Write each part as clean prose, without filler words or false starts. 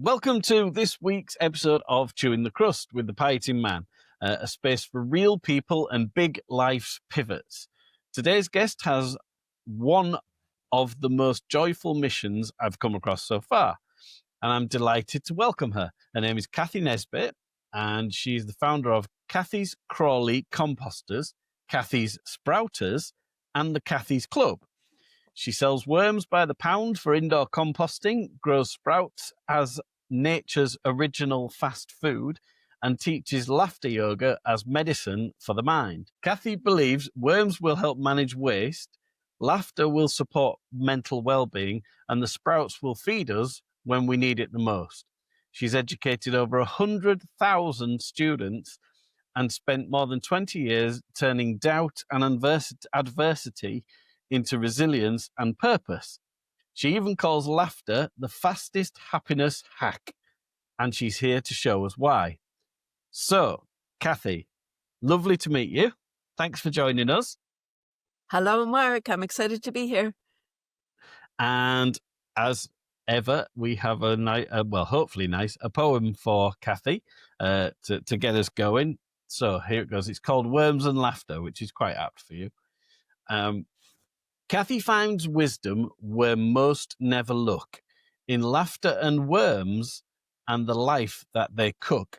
Welcome to this week's episode of Chewing the Crust with the Pie Eating Man, a space for real people and big life's pivots. Today's guest has one of the most joyful missions I've come across so far, and I'm delighted to welcome her. Her name is Cathy Nesbitt, and she's the founder of Cathy's Crawley Composters, Cathy's Sprouters, and the Cathy's Club. She sells worms by the pound for indoor composting, grows sprouts as nature's original fast food, and teaches laughter yoga as medicine for the mind. Cathy believes worms will help manage waste, laughter will support mental well-being, and the sprouts will feed us when we need it the most. She's educated over 100,000 students and spent more than 20 years turning doubt and adversity into resilience and purpose. She even calls laughter the fastest happiness hack, and she's here to show us why. So, Cathy, lovely to meet you. Thanks for joining us. Hello, Mark. I'm excited to be here. And as ever, we have hopefully nice, a poem for Cathy to get us going. So here it goes. It's called Worms and Laughter, which is quite apt for you. Cathy finds wisdom where most never look, in laughter and worms and the life that they cook.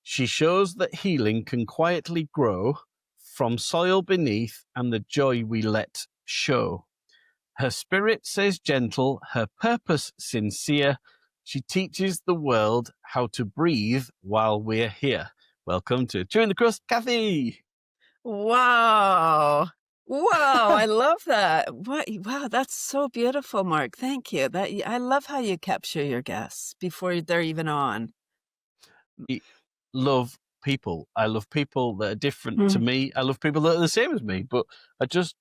She shows that healing can quietly grow from soil beneath and the joy we let show. Her spirit says gentle, her purpose sincere. She teaches the world how to breathe while we're here. Welcome to Chewing the Crust, Cathy. Wow. Wow, I love that. Wow, that's so beautiful, Mark. Thank you. I love how you capture your guests before they're even on. I love people. I love people that are different to me. I love people that are the same as me. But I just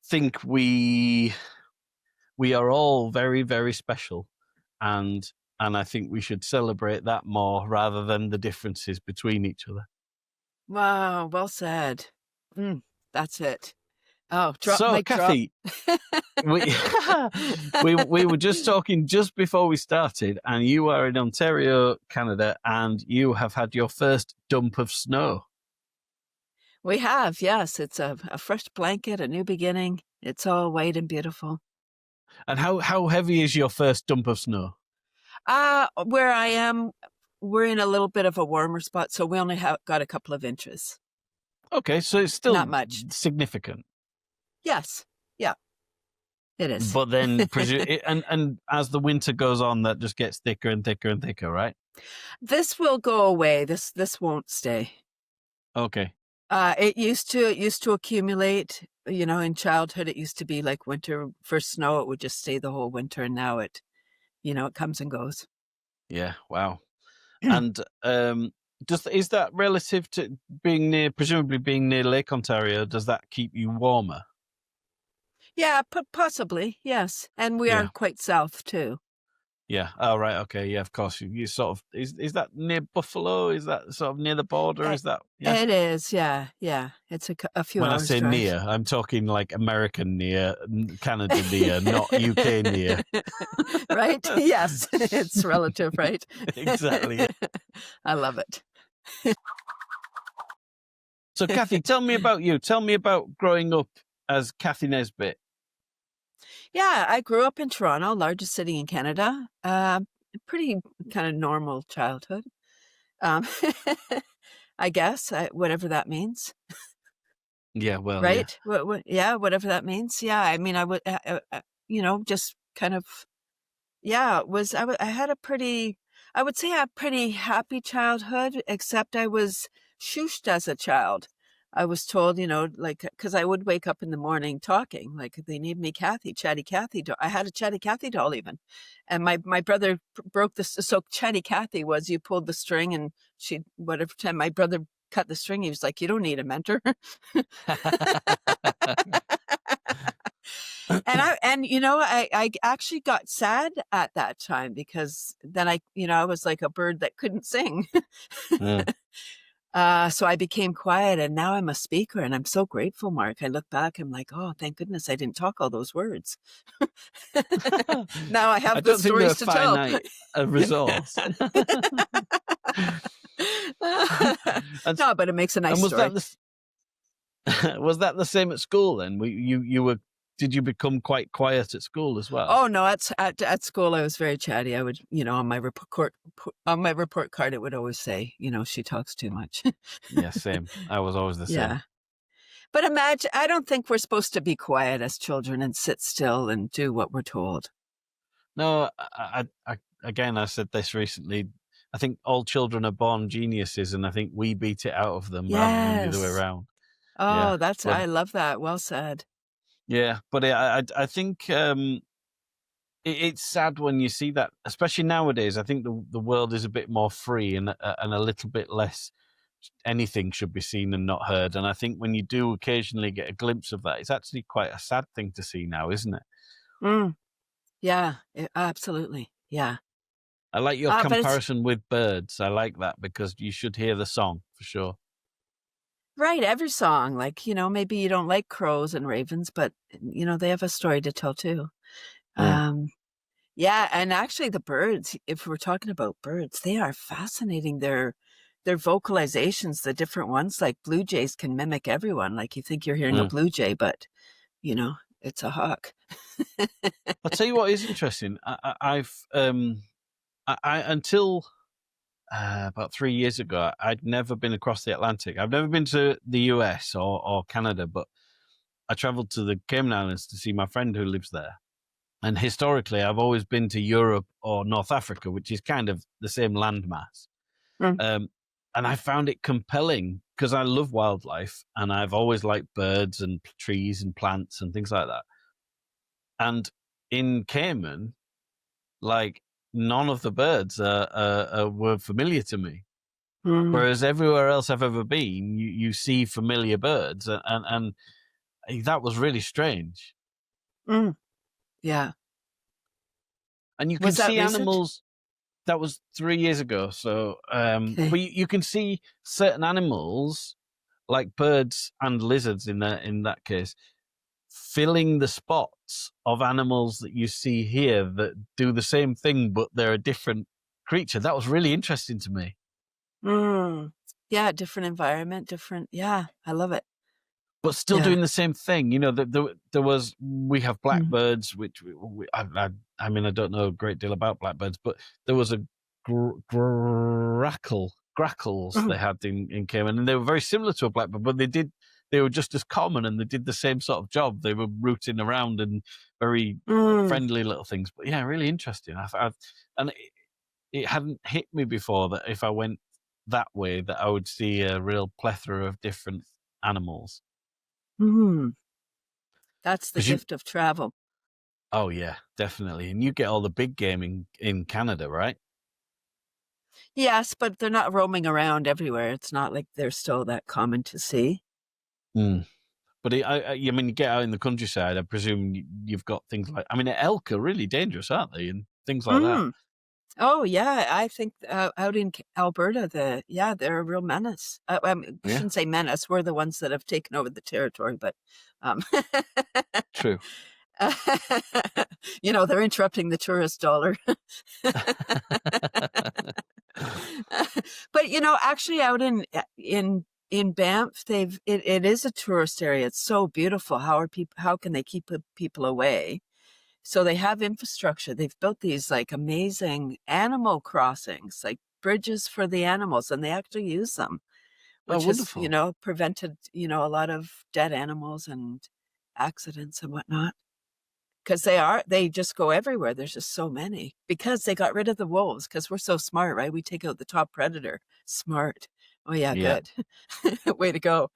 think we are all very, very special, and I think we should celebrate that more rather than the differences between each other. Wow, well said. That's it. Oh, Cathy, we were just talking just before we started, and you are in Ontario, Canada, and you have had your first dump of snow. We have, yes. It's a fresh blanket, a new beginning. It's all white and beautiful. And how heavy is your first dump of snow? Where I am, we're in a little bit of a warmer spot, so we only got a couple of inches. Okay, so it's still not much. Significant. Yes, yeah, it is. But then, and as the winter goes on, that just gets thicker and thicker and thicker, right? This will go away. This won't stay. Okay. It used to accumulate. You know, in childhood, it used to be like winter for snow. It would just stay the whole winter, and now it comes and goes. Yeah. Wow. And is that relative to presumably being near Lake Ontario? Does that keep you warmer? Yeah, possibly. Yes, and we are quite south too. Yeah. Oh, right. Okay. Yeah. Of course. You sort of is that near Buffalo? Is that sort of near the border? Is that? Yeah. It is. Yeah. Yeah. It's a few when hours. I say drive. Near, I'm talking like American near, Canada near, not UK near. Right? Yes. It's relative, right? Exactly. I love it. So, Cathy, tell me about you. Tell me about growing up as Cathy Nesbitt. Yeah, I grew up in Toronto, largest city in Canada. Pretty kind of normal childhood, I guess, whatever that means. Yeah, well, right? Yeah, whatever that means. Yeah, I mean, I would, just kind of, yeah. I had I would say a pretty happy childhood, except I was shushed as a child. I was told, because I would wake up in the morning talking, like, they need me, Cathy, Chatty Cathy doll. I had a Chatty Cathy doll even. And my brother broke this. So Chatty Cathy was, you pulled the string and whatever time my brother cut the string, he was like, you don't need a mentor. I actually got sad at that time because then I was like a bird that couldn't sing. So I became quiet, and now I'm a speaker, and I'm so grateful, Mark. I look back, I'm like, oh, thank goodness I didn't talk all those words. Now I I have good don't think they're a stories to tell. finite resource. and No, but it makes a nice and was story. that was that the same at school then? You were, did you become quite quiet at school as well? Oh no, at school I was very chatty. I would, on my report card it would always say, she talks too much. Yeah, same. I was always the same. Yeah. But imagine, I don't think we're supposed to be quiet as children and sit still and do what we're told. No, again, I said this recently. I think all children are born geniuses, and I think we beat it out of them rather than the other way Yes. around. Yeah, Oh, but I love that. Well said. yeah, but I think it's sad when you see that, especially nowadays. I think the world is a bit more free and a little bit less. Anything should be seen and not heard. And I think when you do occasionally get a glimpse of that, it's actually quite a sad thing to see now, isn't it? Mm, yeah, absolutely. Yeah. I like your But it's comparison with birds. I like that because you should hear the song for sure. right. Every song, like, maybe you don't like crows and ravens, but, they have a story to tell too. Mm, Um, Yeah, and actually the birds, if we're talking about birds, they are fascinating. Their vocalizations, the different ones, like blue jays can mimic everyone. Like you think you're hearing a mm. blue jay, but it's a hawk. I'll tell you what is interesting. I until about 3 years ago, I'd never been across the Atlantic. I've never been to the US or Canada, but I traveled to the Cayman Islands to see my friend who lives there. And historically, I've always been to Europe or North Africa, which is kind of the same landmass. Mm, And I found it compelling because I love wildlife and I've always liked birds and trees and plants and things like that. And in Cayman, like none of the birds were familiar to me. mm, Whereas everywhere else I've ever been, you see familiar birds, and that was really strange. mm. Yeah. And you can Was that see recent? animals. That was 3 years ago. So, but Okay. you can see certain animals, like birds and lizards in that case, filling the spots of animals that you see here that do the same thing, but they're a different creature. That was really interesting to me. Mm. Yeah, different environment, different. Yeah, I love it. But still Yeah. doing the same thing. We have Mm, blackbirds, which I mean, I don't know a great deal about blackbirds, but there was a grackles mm, they had in Cayman, and they were very similar to a blackbird, but they were just as common, and they did the same sort of job. They were rooting around and very mm, friendly little things. But yeah, really interesting. And it hadn't hit me before that if I went that way, that I would see a real plethora of different animals. mm. That's the 'Cause you gift of travel. Oh, yeah, definitely, and you get all the big game in Canada, right? Yes, but they're not roaming around everywhere. It's not like they're still that common to see. Mm. But I mean, you get out in the countryside, I presume you've got things like, I mean, elk are really dangerous, aren't they? And things like that. Mm. Oh, yeah, I think, out in Alberta, they're a real menace. I Yeah, shouldn't say menace, we're the ones that have taken over the territory, but, um, true. they're interrupting the tourist dollar. But, actually out in Banff, it is a tourist area, it's so beautiful. How can they keep people away? So they have infrastructure. They've built these like amazing animal crossings, like bridges for the animals, and they actually use them, Oh, which has, wonderful. prevented, a lot of dead animals and accidents and whatnot. Because they just go everywhere. There's just so many because they got rid of the wolves because we're so smart, right? We take out the top predator. Smart. Oh, yeah, Yeah, good. Way to go.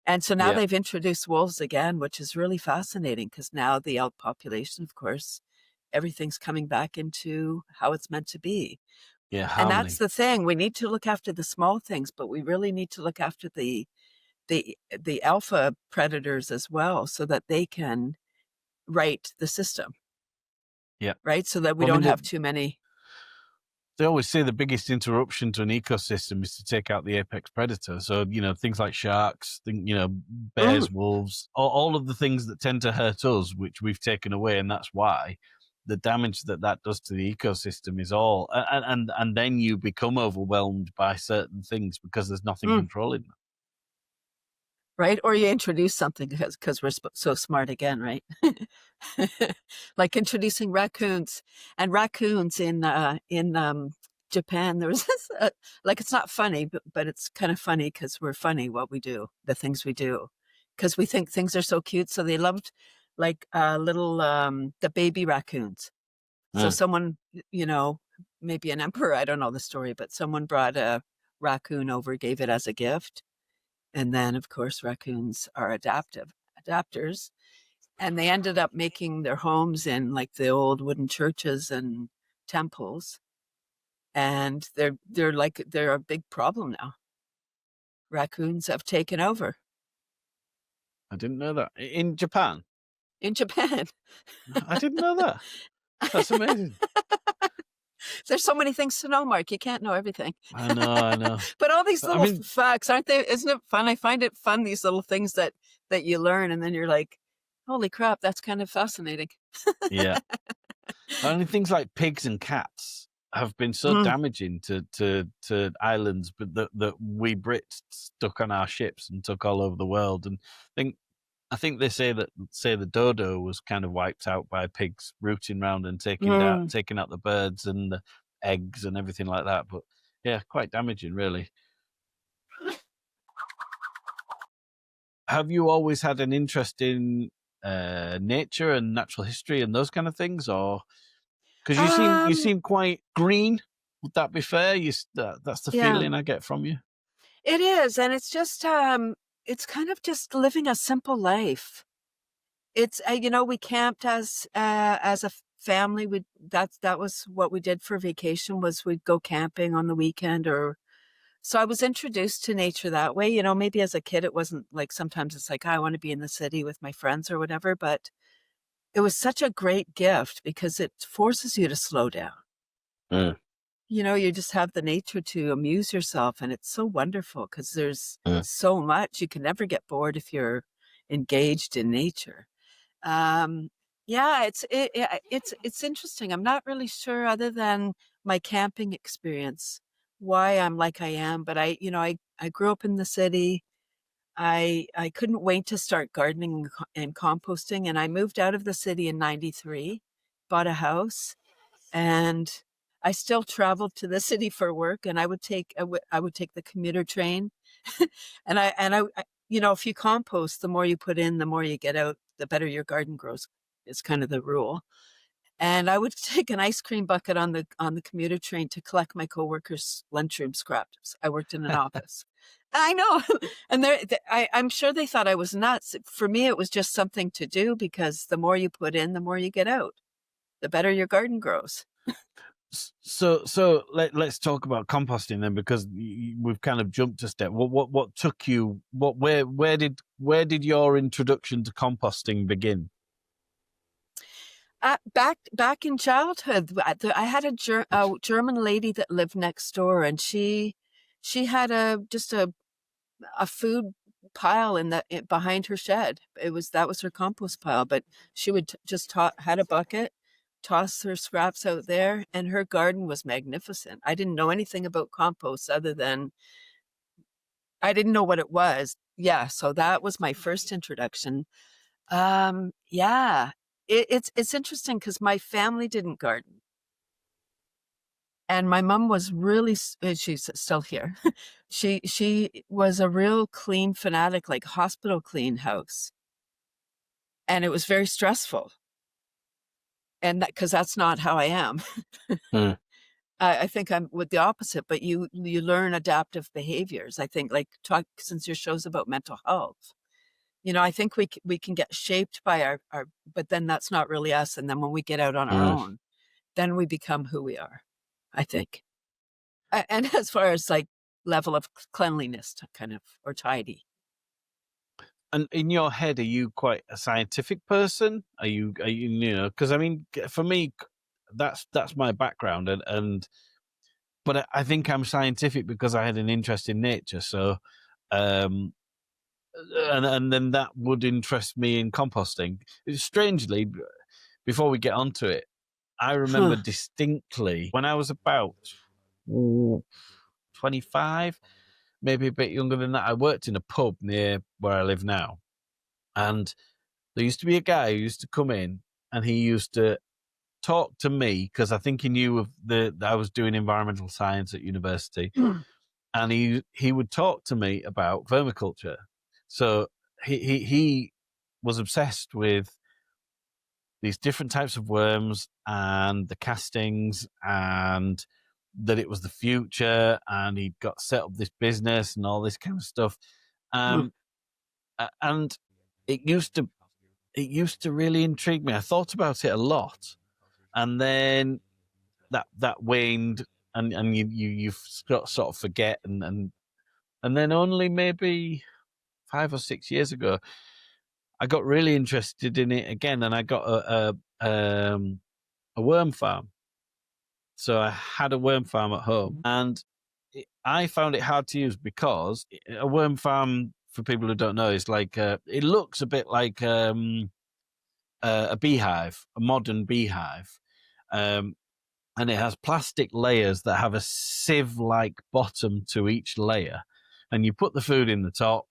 And so now yeah, they've introduced wolves again, which is really fascinating because now the elk population, of course, everything's coming back into how it's meant to be. yeah, And that's harmony. the thing. We need to look after the small things, but we really need to look after the alpha predators as well so that they can right the system, Yeah. right? So that we Well, I don't mean, have too many. they always say the biggest interruption to an ecosystem is to take out the apex predator. So, things like sharks, bears, wolves, all of the things that tend to hurt us, which we've taken away. And that's why the damage that does to the ecosystem is all. And then you become overwhelmed by certain things because there's nothing controlling them. Right? Or you introduce something because we're so smart again, right? Like introducing raccoons. And raccoons in Japan, there was this, it's not funny, but it's kind of funny because we're funny what we do, the things we do, because we think things are so cute. So they loved the baby raccoons. So someone, maybe an emperor, I don't know the story, but someone brought a raccoon over, gave it as a gift. And then, of course, raccoons are adapters. And they ended up making their homes in like the old wooden churches and temples. And they're a big problem now. Raccoons have taken over. I didn't know that. In Japan? In Japan. I didn't know that. That's amazing. There's so many things to know, Mark. You can't know everything. I know. But all these little facts, aren't they? Isn't it fun? I find it fun, these little things that you learn, and then you're like, holy crap, that's kind of fascinating. Yeah. Only things like pigs and cats have been so damaging to islands, but that we Brits stuck on our ships and took all over the world. And I think they say the dodo was kind of wiped out by pigs rooting around and taking out the birds and the eggs and everything like that. But yeah, quite damaging, really. Have you always had an interest in nature and natural history and those kind of things, or because you seem quite green? Would that be fair? That's the feeling I get from you. It is, and it's just it's kind of just living a simple life. It's we camped as a family. That was what we did for vacation, was we'd go camping on the weekend. So I was introduced to nature that way. Maybe as a kid it wasn't like, sometimes it's like, I want to be in the city with my friends or whatever, but it was such a great gift because it forces you to slow down. You just have the nature to amuse yourself, and it's so wonderful because there's so much. You can never get bored if you're engaged in nature. It's interesting. I'm not really sure, other than my camping experience, why I'm like I am, but I grew up in the city. I couldn't wait to start gardening and composting, and I moved out of the city in 93, bought a house, and I still traveled to the city for work, and I would take the commuter train. and I if you compost, the more you put in, the more you get out, the better your garden grows. It's kind of the rule. And I would take an ice cream bucket on the commuter train to collect my coworkers' lunchroom scraps. I worked in an office. I know. And I'm sure they thought I was nuts. For me, it was just something to do, because the more you put in, the more you get out, the better your garden grows. So let's talk about composting then, because we've kind of jumped a step. What took you? Where did your introduction to composting begin? Back in childhood, I had a German lady that lived next door, and she had just a food pile behind her shed. That was her compost pile, but she would just had a bucket, toss her scraps out there, and her garden was magnificent. I didn't know anything about compost other than I didn't know what it was. Yeah, so that was my first introduction. It's interesting because my family didn't garden. And my mom was really, she's still here. She was a real clean fanatic, like hospital clean house. And it was very stressful. And because that's not how I am. I think I'm with the opposite, but you learn adaptive behaviors. I think, since your show's about mental health, I think we can get shaped by our, but then that's not really us. And then when we get out on our own, then we become who we are, I think. And as far as level of cleanliness, kind of, or tidy. And in your head, are you quite a scientific person? Are you because I mean, for me, that's my background, and but I think I'm scientific because I had an interest in nature. So, and then that would interest me in composting. Strangely, before we get onto it, I remember distinctly when I was about 25, maybe a bit younger than that. I worked in a pub near where I live now, and there used to be a guy who used to come in, and he used to talk to me because I think he knew of that I was doing environmental science at university, and he would talk to me about vermiculture. So he was obsessed with these different types of worms and the castings, and that it was the future, and he got set up this business and all this kind of stuff. And it used to really intrigue me. I thought about it a lot, and then that waned, and you sort of forget, and then only maybe 5 or 6 years ago, I got really interested in it again, and I got a worm farm. So I had a worm farm at home, and I found it hard to use because a worm farm, for people who don't know, is like it looks a bit like a beehive, a modern beehive, and it has plastic layers that have a sieve-like bottom to each layer, and you put the food in the top,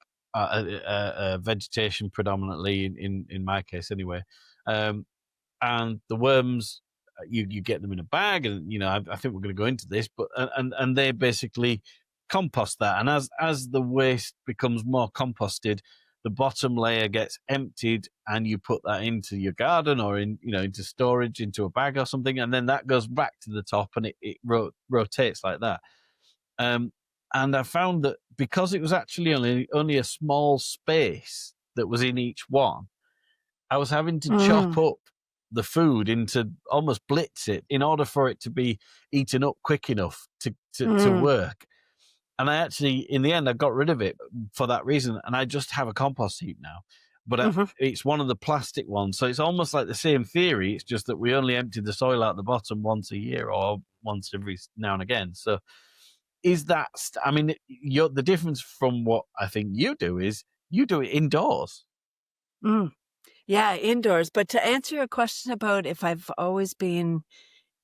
vegetation predominantly in my case anyway, and the worms, you get them in a bag, and I think we're going to go into this, but and they basically compost that, and as the waste becomes more composted, the bottom layer gets emptied, and you put that into your garden or into storage, into a bag or something, and then that goes back to the top, and it rotates like that. And I found that because it was actually only a small space that was in each one, I was having to chop up the food into, almost blitz it, in order for it to be eaten up quick enough to work. And I actually, in the end, I got rid of it for that reason, and I just have a compost heap now. But it's one of the plastic ones, so it's almost like the same theory. It's just that we only empty the soil out the bottom once a year, or once every now and again. So is that, I mean, the difference from what I think you do is you do it indoors. Yeah, indoors. But to answer your question about if I've always been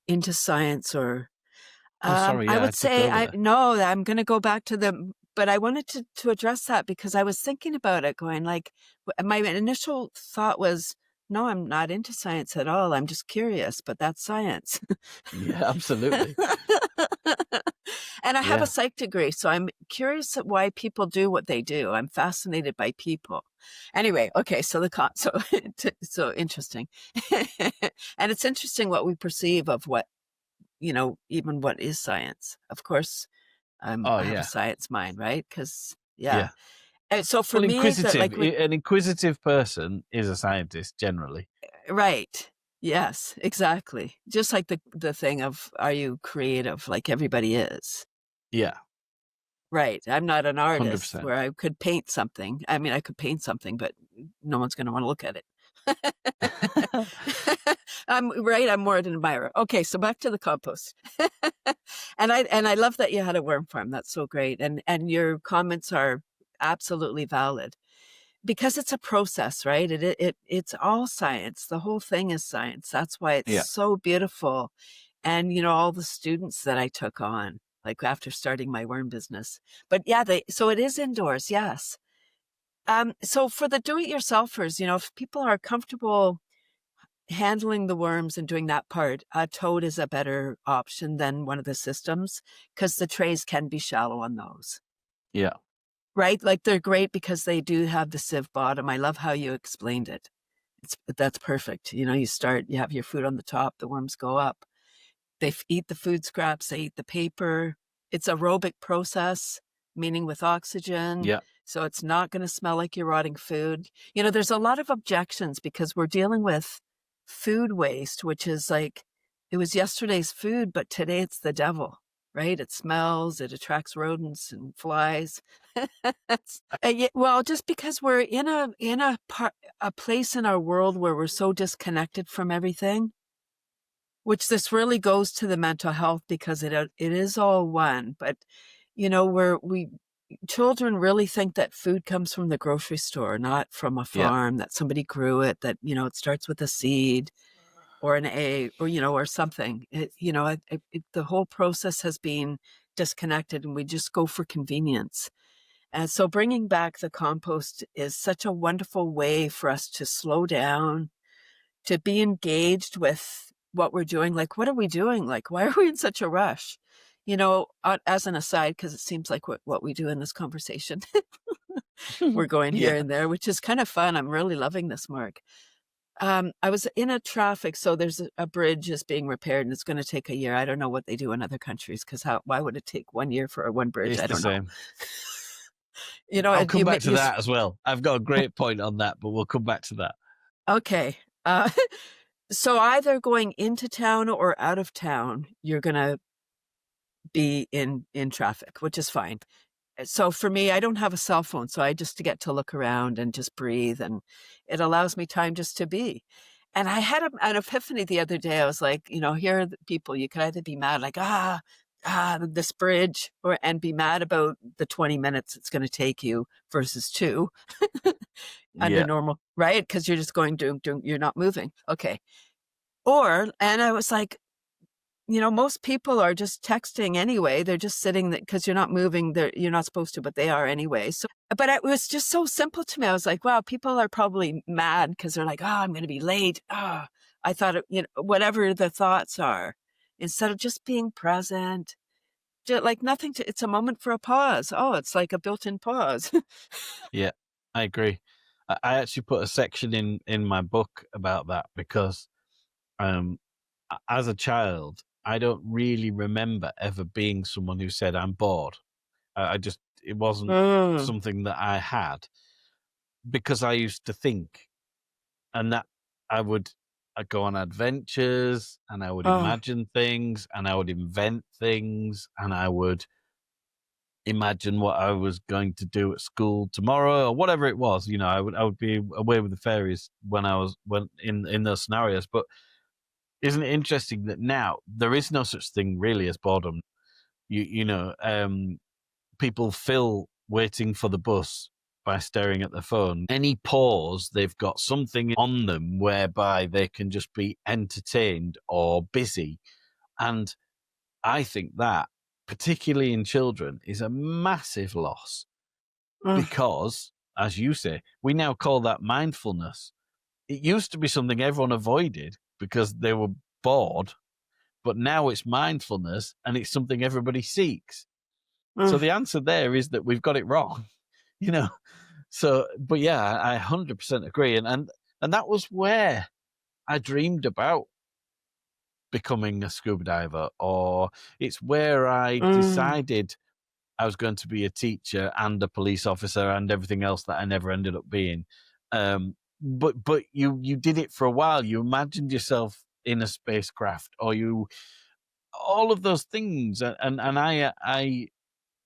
into science, or Sorry, I yeah, would say I'm going to go back to but I wanted to address that because I was thinking about it, going like, my initial thought was, no, I'm not into science at all. I'm just curious, but that's science. Yeah, absolutely. And I have a psych degree, so I'm curious at why people do what they do. I'm fascinated by people. Anyway, okay, so so interesting. And it's interesting what we perceive of what, even what is science. Of course, I have a science mind, right? Because, And so for me, an inquisitive person is a scientist generally. Right. Yes, exactly. Just like the thing of, are you creative? Like everybody is. Yeah. Right. I'm not an artist 100%. where I could paint something. I mean, I could paint something, but no one's going to want to look at it. I'm right. I'm more an admirer. Okay, so back to the compost. And I love that you had a worm farm. That's so great. And your comments are absolutely valid, because it's a process, right? It's all science. The whole thing is science. That's why it's so beautiful. And all the students that I took on, like after starting my worm business. But so it is indoors, yes. So for the do-it-yourselfers, if people are comfortable handling the worms and doing that part, a tote is a better option than one of the systems, because the trays can be shallow on those. Yeah. Right? Like they're great because they do have the sieve bottom. I love how you explained it. That's perfect. You have your food on the top, the worms go up. They eat the food scraps, they eat the paper. It's aerobic process, meaning with oxygen. Yeah. So it's not going to smell like you're rotting food. There's a lot of objections because we're dealing with food waste, which is like, it was yesterday's food, but today it's the devil, right? It smells, it attracts rodents and flies. Well, just because we're in a place in our world where we're so disconnected from everything, which this really goes to the mental health, because it is all one. But, children really think that food comes from the grocery store, not from a Yeah. farm, that somebody grew it, that, it starts with a seed or an egg, or, or something. The whole process has been disconnected, and we just go for convenience. And so bringing back the compost is such a wonderful way for us to slow down, to be engaged with what we're doing. Like, what are we doing? Like, why are we in such a rush? As an aside, because it seems like what we do in this conversation, we're going here Yeah. and there, which is kind of fun. I'm really loving this, Mark. I was in a traffic, so there's a bridge is being repaired, and it's going to take a year. I don't know what they do in other countries, because why would it take 1 year for one bridge? It's I the don't know. same. I'll come You, back to you, that as well. I've got a great point on that, but we'll come back to that. okay. So either going into town or out of town, you're going to be in traffic, which is fine. So for me, I don't have a cell phone, so I just get to look around and just breathe, and it allows me time just to be. And I had an epiphany the other day. I was like, here are the people. You could either be mad, like, this bridge, and be mad about the 20 minutes it's going to take you versus 2 under Yeah. normal, right? Because you're just going, doing, you're not moving. Okay. And I was like, most people are just texting anyway. They're just sitting there because you're not moving. You're not supposed to, but they are anyway. So, but it was just so simple to me. I was like, wow, people are probably mad because they're like, I'm going to be late. I thought, whatever the thoughts are, instead of just being present, just like nothing it's a moment for a pause. Oh, it's like a built-in pause. Yeah, I agree. I actually put a section in my book about that because as a child, I don't really remember ever being someone who said I'm bored. It wasn't Mm, something that I had, because I used to think, and that I'd go on adventures, and I would oh, imagine things, and I would invent things, and I would imagine what I was going to do at school tomorrow or whatever it was. I would be away with the fairies when in those scenarios. But isn't it interesting that now there is no such thing really as boredom? People fill waiting for the bus by staring at their phone. Any pause, they've got something on them whereby they can just be entertained or busy. And I think that, particularly in children, is a massive loss, mm, because, as you say, we now call that mindfulness. It used to be something everyone avoided because they were bored, but now it's mindfulness, and it's something everybody seeks. So mm, the answer there is that we've got it wrong, you know. So, but yeah, I 100% agree, and that was where I dreamed about becoming a scuba diver, or it's where I mm, decided I was going to be a teacher and a police officer and everything else that I never ended up being. But you did it for a while. You imagined yourself in a spacecraft, or all of those things, and I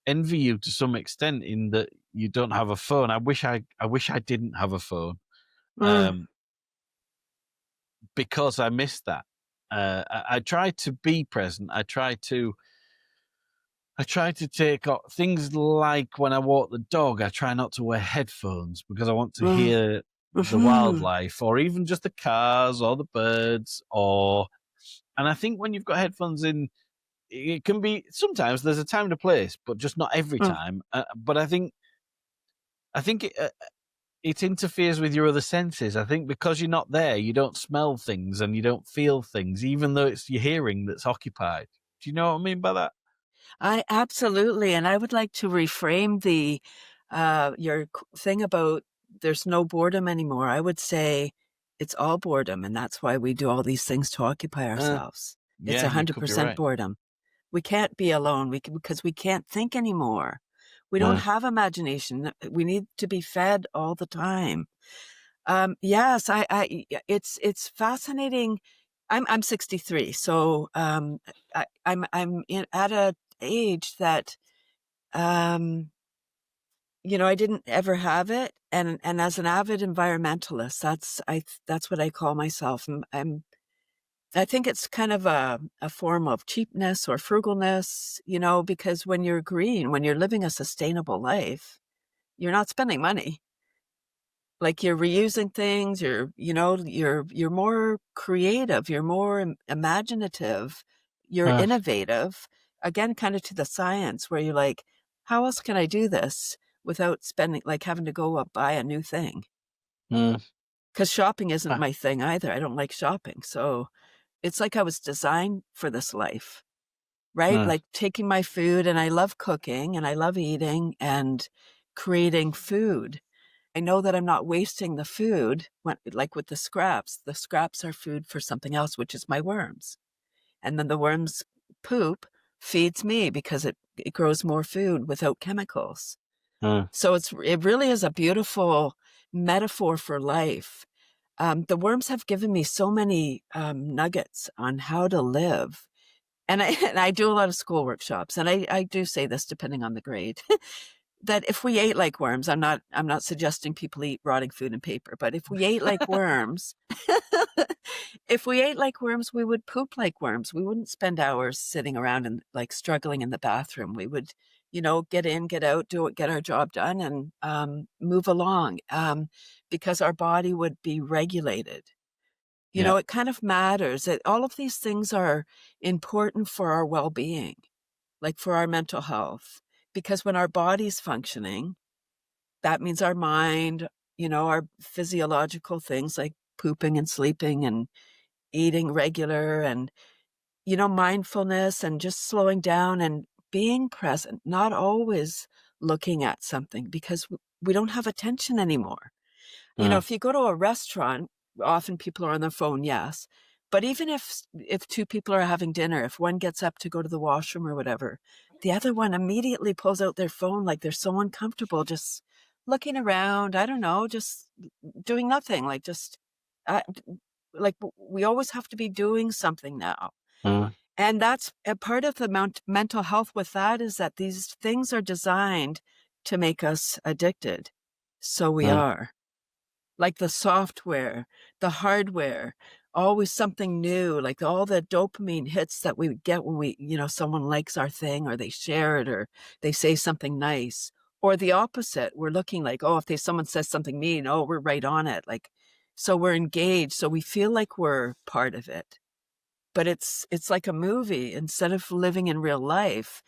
envy you to some extent in that you don't have a phone. I wish I didn't have a phone, mm, um, because I missed that. I try to be present. I try to take things like when I walk the dog. I try not to wear headphones because I want to mm, hear the mhm, wildlife, or even just the cars or the birds. And I think when you've got headphones in, it can be, sometimes there's a time and a place, but just not every mm. time. But I think it interferes with your other senses. I think because you're not there, you don't smell things and you don't feel things, even though it's your hearing that's occupied. Do you know what I mean by that? I absolutely, and I would like to reframe your thing about there's no boredom anymore. I would say it's all boredom, and that's why we do all these things to occupy Uh, ourselves. It's yeah, you could be 100% right. boredom. We can't be alone. Because we can't think anymore. We don't Uh, have imagination. We need to be fed all the time. Yes, it's fascinating. I'm 63, so I'm at a age that I didn't ever have it, and as an avid environmentalist, that's what I call myself. I'm I think it's kind of a form of cheapness or frugalness, because when you're green, when you're living a sustainable life, you're not spending money. Like you're reusing things, you're more creative, you're more imaginative, you're Uh, innovative. Again, kind of to the science where you're like, how else can I do this without spending, like having to go up buy a new thing? mm, Because shopping isn't ah, my thing either. I don't like shopping. So it's like I was designed for this life, right? uh, Like taking my food, and I love cooking and I love eating and creating food. I know that I'm not wasting the food when, like with the scraps. The scraps are food for something else, which is my worms. And then the worms poop feeds me because it grows more food without chemicals. uh, So it really is a beautiful metaphor for life. The worms have given me so many nuggets on how to live. And I, and I do a lot of school workshops, and I do say this depending on the grade. That if we ate like worms, I'm not suggesting people eat rotting food and paper, but if we ate like worms, if we ate like worms, we would poop like worms. We wouldn't spend hours sitting around and like struggling in the bathroom. We would, get in, get out, do it, get our job done, and move along, because our body would be regulated. yeah, It kind of matters that all of these things are important for our well-being, like for our mental health, because when our body's functioning, that means our mind, our physiological things like pooping and sleeping and eating regular and, mindfulness and just slowing down and being present, not always looking at something because we don't have attention anymore. uh, If you go to a restaurant, often people are on their phone, yes. But even if two people are having dinner, if one gets up to go to the washroom or whatever, the other one immediately pulls out their phone like they're so uncomfortable, just looking around. I don't know, just doing nothing, like just uh, like we always have to be doing something now. uh, And that's a part of the mental health with that is that these things are designed to make us addicted. So we uh, are like the software, the hardware, always something new, like all the dopamine hits that we get when someone likes our thing or they share it or they say something nice. Or the opposite, we're looking like, oh, if someone says something mean, oh, we're right on it. Like, so we're engaged. So we feel like we're part of it. But it's like a movie instead of living in real life.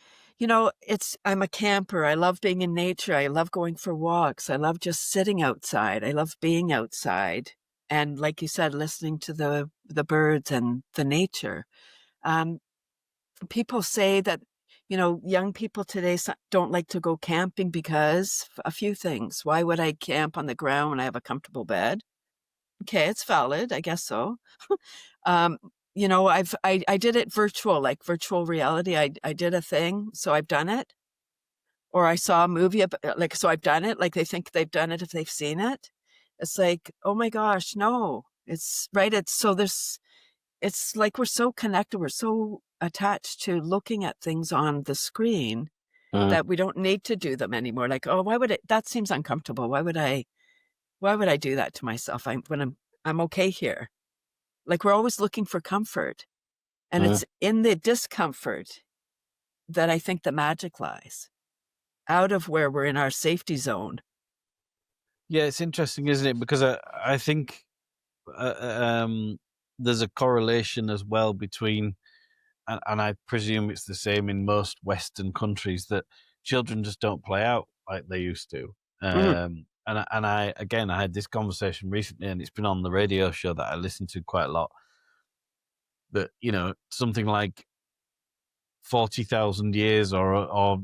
I'm a camper. I love being in nature. I love going for walks. I love just sitting outside. I love being outside. And like you said, listening to the birds and the nature. Um, People say that, young people today don't like to go camping because a few things. Why would I camp on the ground when I have a comfortable bed? Okay, it's valid. I guess so. Um, I did it virtual, like virtual reality. I did a thing, so I've done it. Or I saw a movie like so I've done it. Like they think they've done it if they've seen it. It's like, oh my gosh, no. It's right. It's like we're so connected, we're so attached to looking at things on the screen uh, that we don't need to do them anymore. Like, oh, why would it that seems uncomfortable. Why would I do that to myself? I'm okay here. Like we're always looking for comfort. And uh. it's in the discomfort that I think the magic lies, out of where we're in our safety zone. Yeah, it's interesting, isn't it? Because I think there's a correlation as well between, and I presume it's the same in most Western countries, that children just don't play out like they used to. Mhm. I had this conversation recently, and it's been on the radio show that I listen to quite a lot. That something like 40,000 years or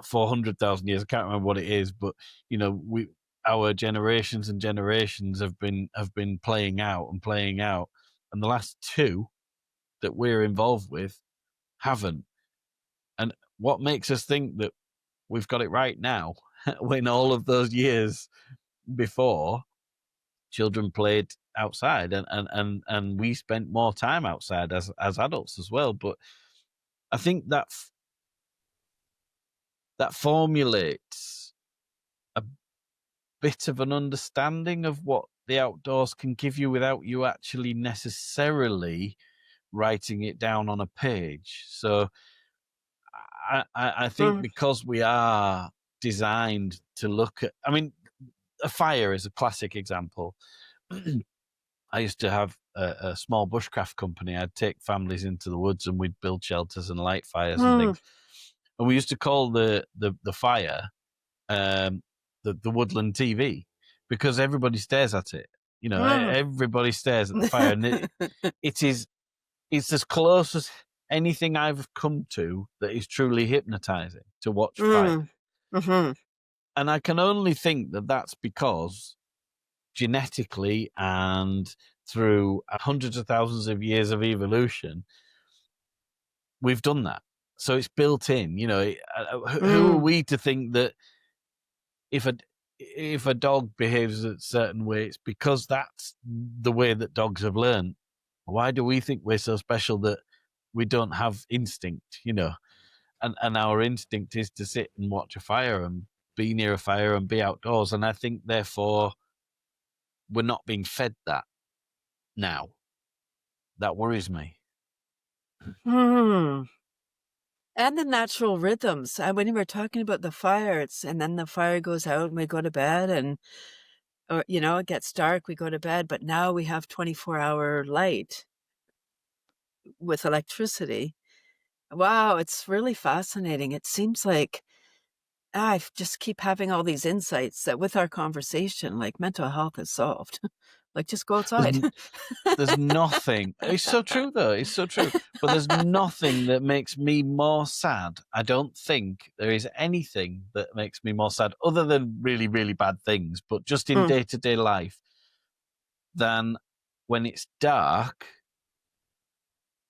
400,000 years. I can't remember what it is, but we our generations and generations have been playing out and playing out, and the last two that we're involved with haven't. And what makes us think that we've got it right now when all of those years before children played outside and we spent more time outside as adults as well. But I think that formulates a bit of an understanding of what the outdoors can give you without you actually necessarily writing it down on a page. So I think Mm, because we are designed to look at, I mean, a fire is a classic example. I used to have a small bushcraft company. I'd take families into the woods and we'd build shelters and light fires and mm, things. And we used to call the fire um, the woodland TV because everybody stares at it. You know, mm. everybody stares at the fire, and it's as close as anything I've come to that is truly hypnotizing to watch fire. Mm, mhm, And I can only think that that's because genetically and through hundreds of thousands of years of evolution, we've done that. So it's built in. You know, who are mm, we to think that if a dog behaves a certain way, it's because that's the way that dogs have learned. Why do we think we're so special that we don't have instinct? You know, and our instinct is to sit and watch a fire and be near a fire and be outdoors. And I think therefore we're not being fed that now. That worries me. mm. And the natural rhythms. When you were talking about the fire, and then the fire goes out and we go to bed, and or it gets dark, we go to bed. But now we have 24-hour light with electricity. Wow, it's really fascinating. It seems like I just keep having all these insights that with our conversation, like mental health is solved. Like just go There's outside. there's nothing. It's so true, though. It's so true. But there's nothing that makes me more sad. I don't think there is anything that makes me more sad, other than really, really bad things, but just in Mm, day to day life, than when it's dark,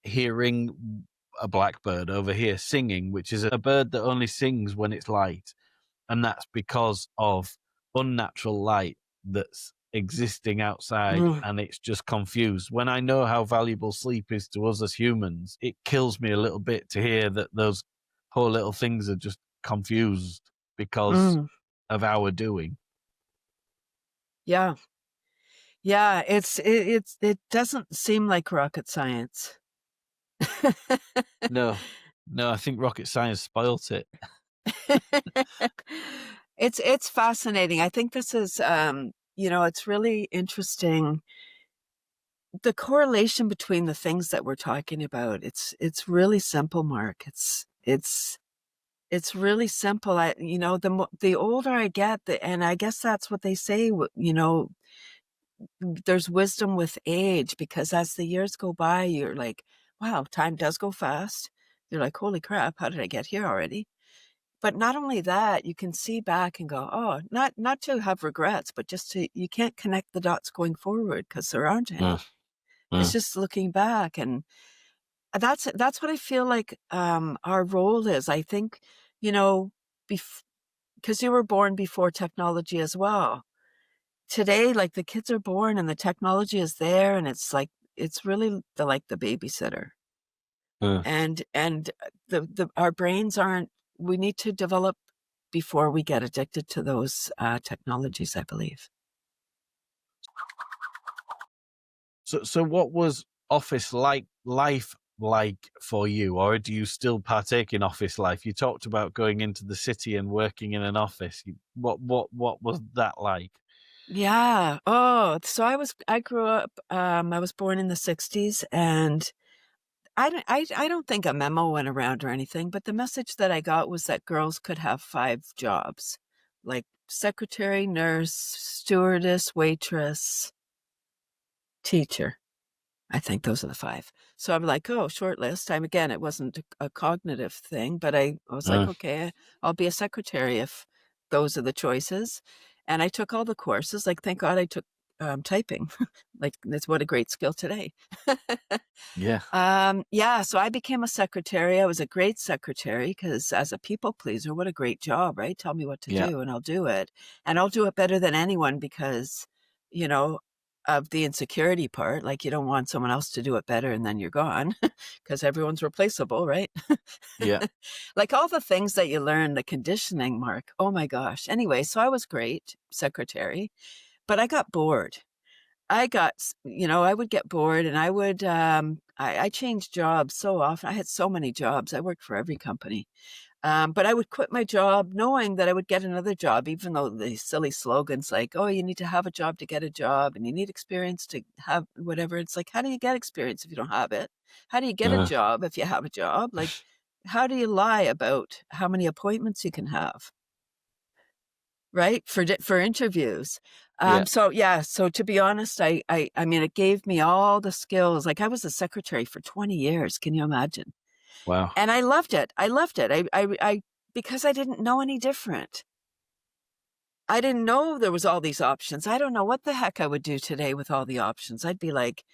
hearing a blackbird over here singing, which is a bird that only sings when it's light. And that's because of unnatural light that's existing outside, mm, and it's just confused. When I know how valuable sleep is to us as humans, it kills me a little bit to hear that those poor little things are just confused because mm. of our doing. Yeah. Yeah, it doesn't seem like rocket science. No, no, I think rocket science spoilt it. It's fascinating. I think this is it's really interesting. The correlation between the things that we're talking about, it's really simple, Mark. It's really simple. The older I get, and I guess that's what they say, there's wisdom with age, because as the years go by, you're like, wow, time does go fast. You're like, holy crap, how did I get here already? But not only that, you can see back and go, oh, not to have regrets, but just you can't connect the dots going forward because there aren't Mm, any. It's mm, just looking back. And that's what I feel like our role is. I think, you know, because you were born before technology as well. Today, like the kids are born and the technology is there, and it's really like the babysitter. mm. And the our brains aren't. We need to develop before we get addicted to those technologies, I believe. So what was office life like for you, or do you still partake in office life? You talked about going into the city and working in an office. What was that like? Yeah. Oh, so I grew up. I was born in the '60s, and I don't think a memo went around or anything, but the message that I got was that girls could have 5 jobs, like secretary, nurse, stewardess, waitress, teacher. I think those are the 5. So I'm like, oh, short list. Again, it wasn't a cognitive thing, but I was like, Mm, okay, I'll be a secretary if those are the choices. And I took all the courses. Like, thank God I took typing. Like, that's what a great skill today. yeah, Yeah, so I became a secretary. I was a great secretary because as a people pleaser, what a great job, right? Tell me what to yeah, do and I'll do it. And I'll do it better than anyone because, you know, of the insecurity part. Like you don't want someone else to do it better and then you're gone because everyone's replaceable, right? yeah. Like all the things that you learn, the conditioning, Mark. Oh my gosh. Anyway, so I was great secretary, but I got bored. I got, I would get bored, and I would, I changed jobs so often. I had so many jobs. I worked for every company. But I would quit my job knowing that I would get another job, even though the silly slogans like, oh, you need to have a job to get a job and you need experience to have whatever. It's like, how do you get experience if you don't have it? How do you get a Uh, job if you have a job? Like, how do you lie about how many appointments you can have? Right? For interviews. yeah. So to be honest, I mean, it gave me all the skills. Like I was a secretary for 20 years. Can you imagine? Wow. And I loved it. I loved it. Because I didn't know any different. I didn't know there was all these options. I don't know what the heck I would do today with all the options. I'd be like,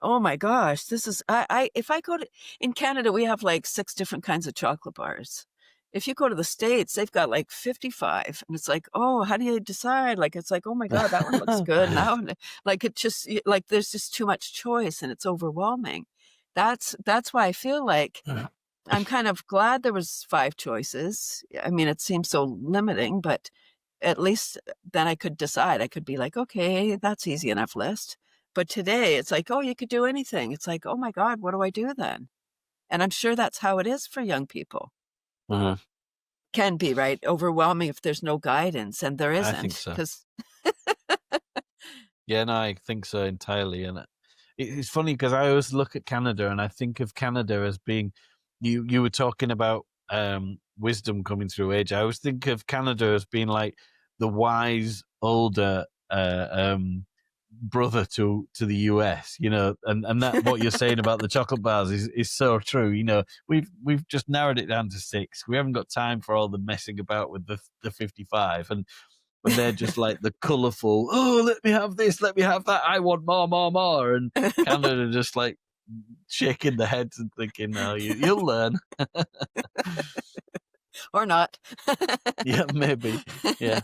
oh my gosh, this is, if I go to, in Canada, we have like 6 different kinds of chocolate bars. If you go to the States, they've got like 55. And it's like, oh, how do you decide? Like, it's like, oh my God, that one looks good. Now, like, it just, like, there's just too much choice and it's overwhelming. That's why I feel like I'm kind of glad there was 5 choices. I mean, it seems so limiting, but at least then I could decide. I could be like, okay, that's easy enough list. But today it's like, oh, you could do anything. It's like, oh my God, what do I do then? And I'm sure that's how it is for young people. Uh-huh. Can be, right? Overwhelming if there's no guidance, and there I think isn't. so. Because Yeah, no, I think so entirely. And it's funny because I always look at Canada and I think of Canada as being, you were talking about wisdom coming through age. I always think of Canada as being like the wise older brother to the US, and that what you're saying about the chocolate bars is so true. We've just narrowed it down to 6. We haven't got time for all the messing about with the 55, and when they're just like the colourful, oh, let me have this, let me have that, I want more, more, more, and Canada just like shaking their heads and thinking, no, you'll learn. or not. Yeah, maybe. Yeah.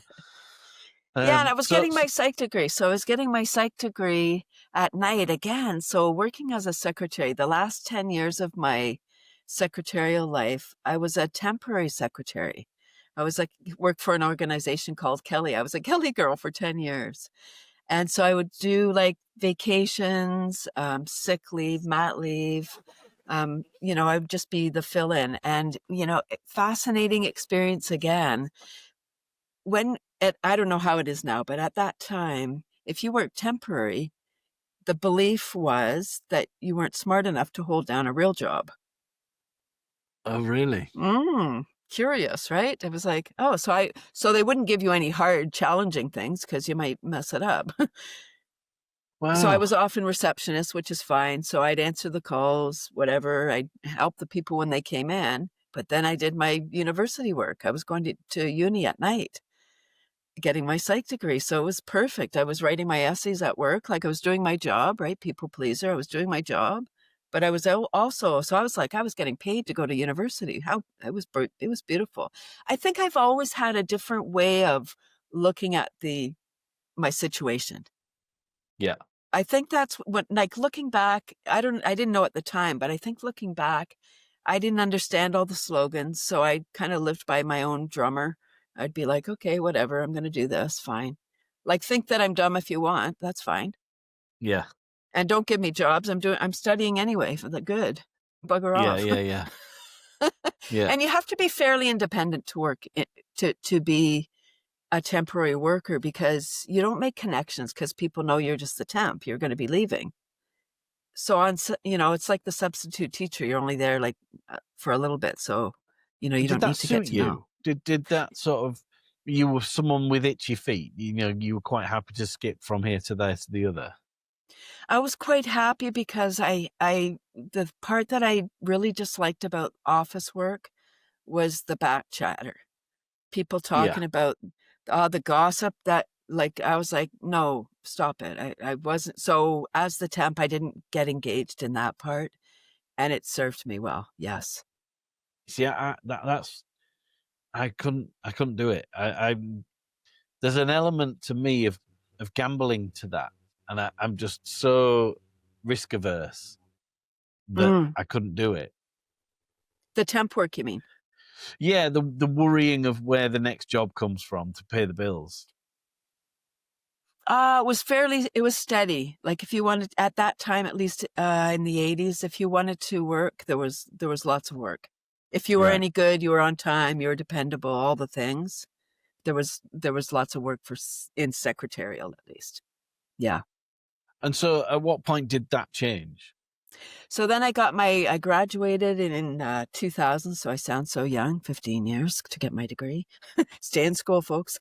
Yeah, and I was So getting my psych degree. So I was getting my psych degree at night again. So working as a secretary, the last 10 years of my secretarial life, I was a temporary secretary. I was like, worked for an organization called Kelly. I was a Kelly girl for 10 years. And so I would do like vacations, sick leave, mat leave. I would just be the fill in, and, fascinating experience again. I don't know how it is now, but at that time, if you worked temporary, the belief was that you weren't smart enough to hold down a real job. oh, really? Curious, right? It was like, oh, so they wouldn't give you any hard, challenging things because you might mess it up. So I Wow. was often receptionist, which is fine. So I'd answer the calls, whatever. I'd help the people when they came in. But then I did my university work. I was going to uni at night, getting my psych degree. So it was perfect. I was writing my essays at work, like I was doing my job, right? People pleaser. I was doing my job, but I was also, so I was like, I was getting paid to go to university. It was beautiful. I think I've always had a different way of looking at my situation. Yeah. I think that's what, like, looking back, I didn't know at the time, but I think looking back, I didn't understand all the slogans. So I kind of lived by my own drummer. I'd be like, okay, whatever, I'm going to do this. Fine. Like, think that I'm dumb if you want. That's fine. Yeah. And don't give me jobs. I'm studying anyway for the good. Bugger Yeah. off. Yeah. Yeah. Yeah. And you have to be fairly independent to work, to be a temporary worker, because you don't make connections because people know you're just the temp. You're going to be leaving. So it's like the substitute teacher. You're only there like for a little bit. So, you Did don't that need to get suit to know. you? Did that sort of, you were someone with itchy feet? You were quite happy to skip from here to there to the other. I was quite happy because the part that I really disliked about office work was the back chatter. People Yeah. talking about the gossip that, like, I was like, no, stop it. I wasn't. So as the temp, I didn't get engaged in that part, and it served me well. Yes. See, I couldn't do it. There's an element to me of gambling to that, and I'm just so risk averse that Mm. I couldn't do it. The temp work, you mean? Yeah, the worrying of where the next job comes from to pay the bills. It was steady. Like if you wanted, at that time, at least in the 80s, if you wanted to work, there was lots of work. If you were Right. any good, you were on time, you were dependable, all the things. There was lots of work in secretarial, at least. Yeah. And so at what point did that change? So then I graduated in 2000. So I sound so young, 15 years to get my degree. Stay in school, folks.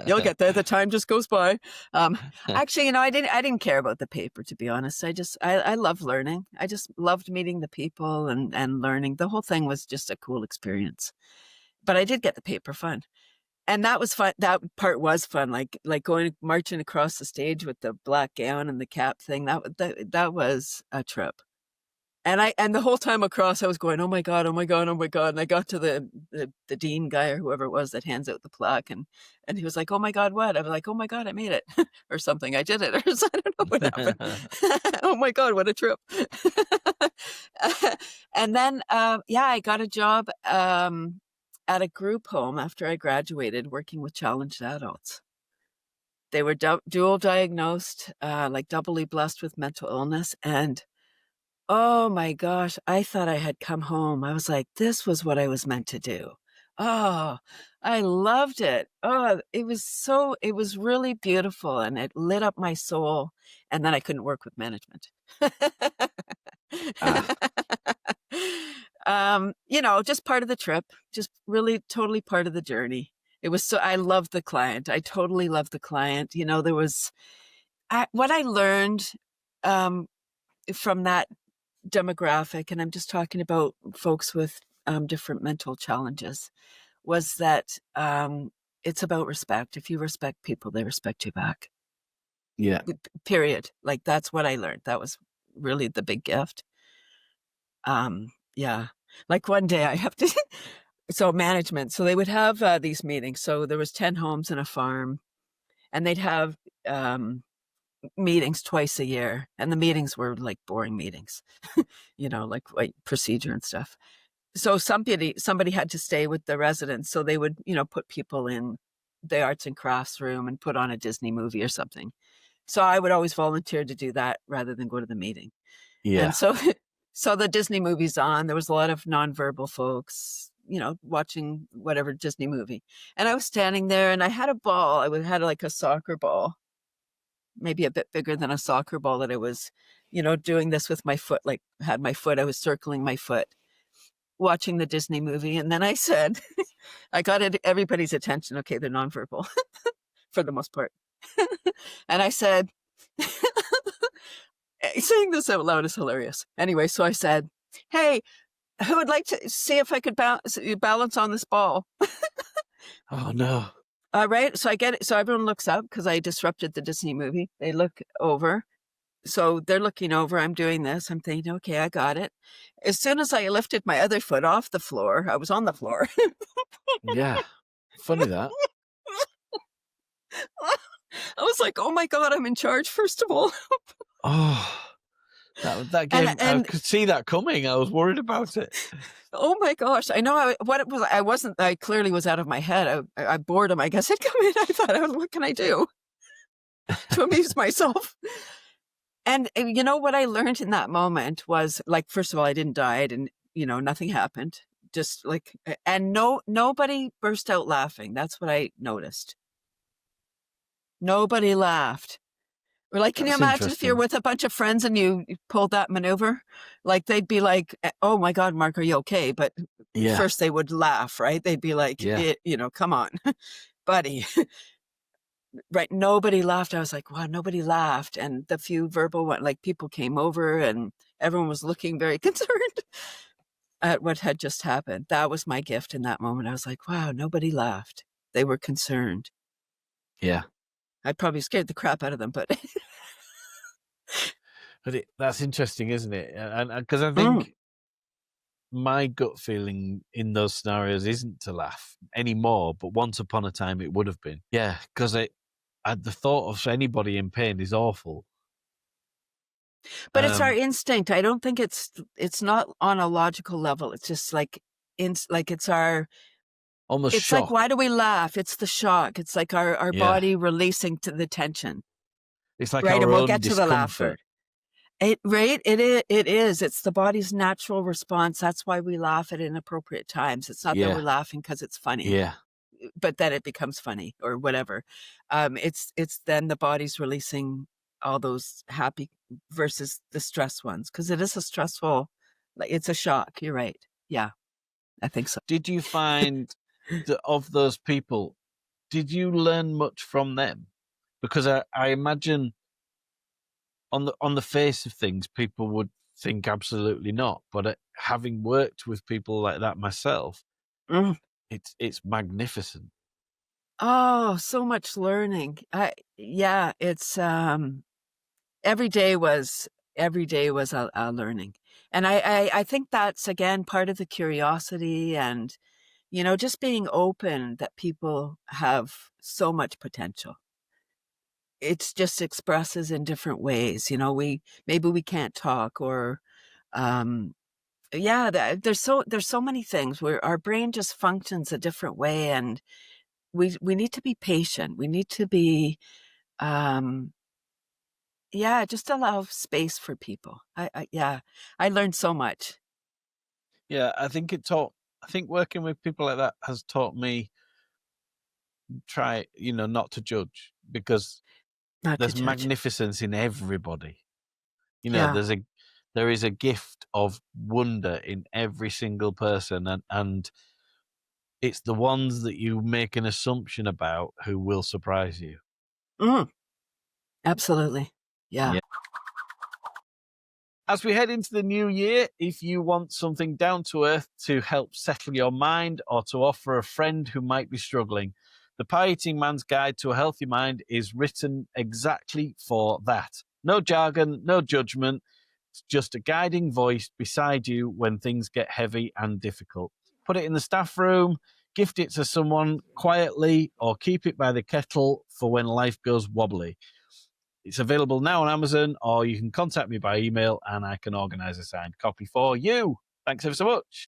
You'll get there. The time just goes by. Actually, I didn't care about the paper, to be honest. I love learning. I just loved meeting the people and learning. The whole thing was just a cool experience. But I did get the paper fun. And that was fun. That part was fun. Like going marching across the stage with the black gown and the cap thing. That was a trip. And the whole time across, I was going, oh my God, oh my God, oh my God. And I got to the dean guy or whoever it was that hands out the plaque, and he was like, oh my God, what? I was like, oh my God, I made it or something. I did it or I don't know what happened. Oh my God, what a trip. And then, I got a job at a group home after I graduated, working with challenged adults. They were dual diagnosed, like doubly blessed with mental illness. And oh my gosh, I thought I had come home. I was like, this was what I was meant to do. Oh, I loved it. Oh, it was really beautiful, and it lit up my soul. And then I couldn't work with management. Ah, Just part of the trip, just really totally part of the journey. I loved the client. I totally loved the client. What I learned from that demographic, and I'm just talking about folks with different mental challenges, was that it's about respect. If you respect people, they respect you back. yeah. Period. Like that's what I learned. That was really the big gift. Yeah. Like one day I have to, so management. So they would have these meetings. So there was 10 homes and a farm, and they'd have meetings twice a year, and the meetings were like boring meetings, like procedure and stuff. So somebody had to stay with the residents, so they would put people in the arts and crafts room and put on a Disney movie or something. So I would always volunteer to do that rather than go to the meeting. Yeah. And so so the Disney movie's on. There was a lot of nonverbal folks watching whatever Disney movie, and I was standing there, and I had a ball. Had like a soccer ball, maybe a bit bigger than a soccer ball, that I was, doing this with my foot, like had my foot, I was circling my foot, watching the Disney movie. And then I said, I got everybody's attention. Okay, they're nonverbal for the most part. And I said, saying this out loud is hilarious. Anyway, so I said, hey, who would like to see if I could balance on this ball? Oh no. All right. So I get it. So everyone looks up because I disrupted the Disney movie. They look over. So they're looking over. I'm doing this. I'm thinking, okay, I got it. As soon as I lifted my other foot off the floor, I was on the floor. Yeah. Funny that. I was like, oh my God, I'm in charge, first of all. Oh, that game, I And could see that coming. I was worried about it. oh my gosh, I know I clearly was out of my head. I boredom, I guess, had come in. I thought, what can I do to amuse myself? And what I learned in that moment was, like, first of all, I didn't die. I didn't, nothing happened. Just like, and nobody burst out laughing. That's what I noticed. Nobody laughed. Or like, can you That's imagine if you're interesting. with a bunch of friends and you pulled that maneuver? Like, they'd be like, oh my God, Mark, are you okay? But Yeah. first they would laugh, right? They'd be like, Yeah. come on, buddy. Right. Nobody laughed. I was like, wow, nobody laughed. And the few verbal one, like people came over and everyone was looking very concerned at what had just happened. That was my gift in that moment. I was like, wow, nobody laughed. They were concerned. Yeah. I probably scared the crap out of them, but But that's interesting, isn't it? And because I think my gut feeling in those scenarios isn't to laugh anymore, but once upon a time it would have been. Yeah, because the thought of anybody in pain is awful. But it's our instinct. I don't think it's not on a logical level. It's just like it's our Almost It's like, shock. why do we laugh? It's the shock. It's like our Yeah. body releasing to the tension, It's like right? And our we'll own get to the laughter. discomfort. Right? It is. It's the body's natural response. That's why we laugh at inappropriate times. It's not that we're Yeah. laughing because it's funny, Yeah. but then it becomes funny or whatever. It's then the body's releasing all those happy versus the stress ones, because it is a stressful, like, it's a shock. You're right. Yeah, I think so. Did you find that of those people, did you learn much from them? Because I imagine on the face of things, people would think absolutely not. But having worked with people like that myself, Mm. it's magnificent. Oh, so much learning. Yeah, it's every day was a learning. And I think that's, again, part of the curiosity and, just being open that people have so much potential. It's just expresses in different ways. Maybe we can't talk, or um yeah, there's so many things where our brain just functions a different way, and we need to be patient. We need to be um yeah, just allow space for people. Yeah, I learned so much. Yeah, I think working with people like that has taught me not to judge, because Not to there's judge. magnificence in everybody. Yeah. There is a gift of wonder in every single person, and it's the ones that you make an assumption about who will surprise you. Mm, absolutely. Yeah. Yeah. As we head into the new year, if you want something down to earth to help settle your mind or to offer a friend who might be struggling, The Pie Eating Man's Guide to a Healthy Mind is written exactly for that. No jargon, no judgment. It's just a guiding voice beside you when things get heavy and difficult. Put it in the staff room, gift it to someone quietly, or keep it by the kettle for when life goes wobbly. It's available now on Amazon, or you can contact me by email and I can organize a signed copy for you. Thanks ever so much.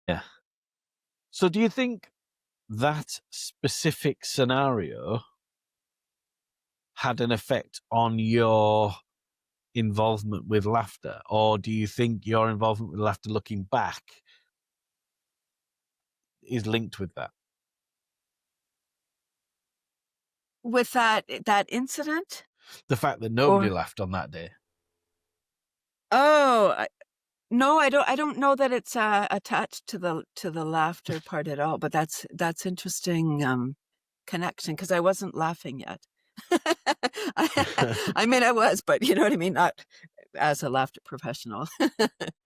Yeah. So do you think that specific scenario had an effect on your involvement with laughter? Or do you think your involvement with laughter looking back is linked with that? With that incident? The fact that nobody Or laughed on that day? oh, no, I don't know that it's attached to the laughter part at all, but that's interesting connection, because I wasn't laughing yet. I mean, I was, but you know what I mean, not as a laughter professional.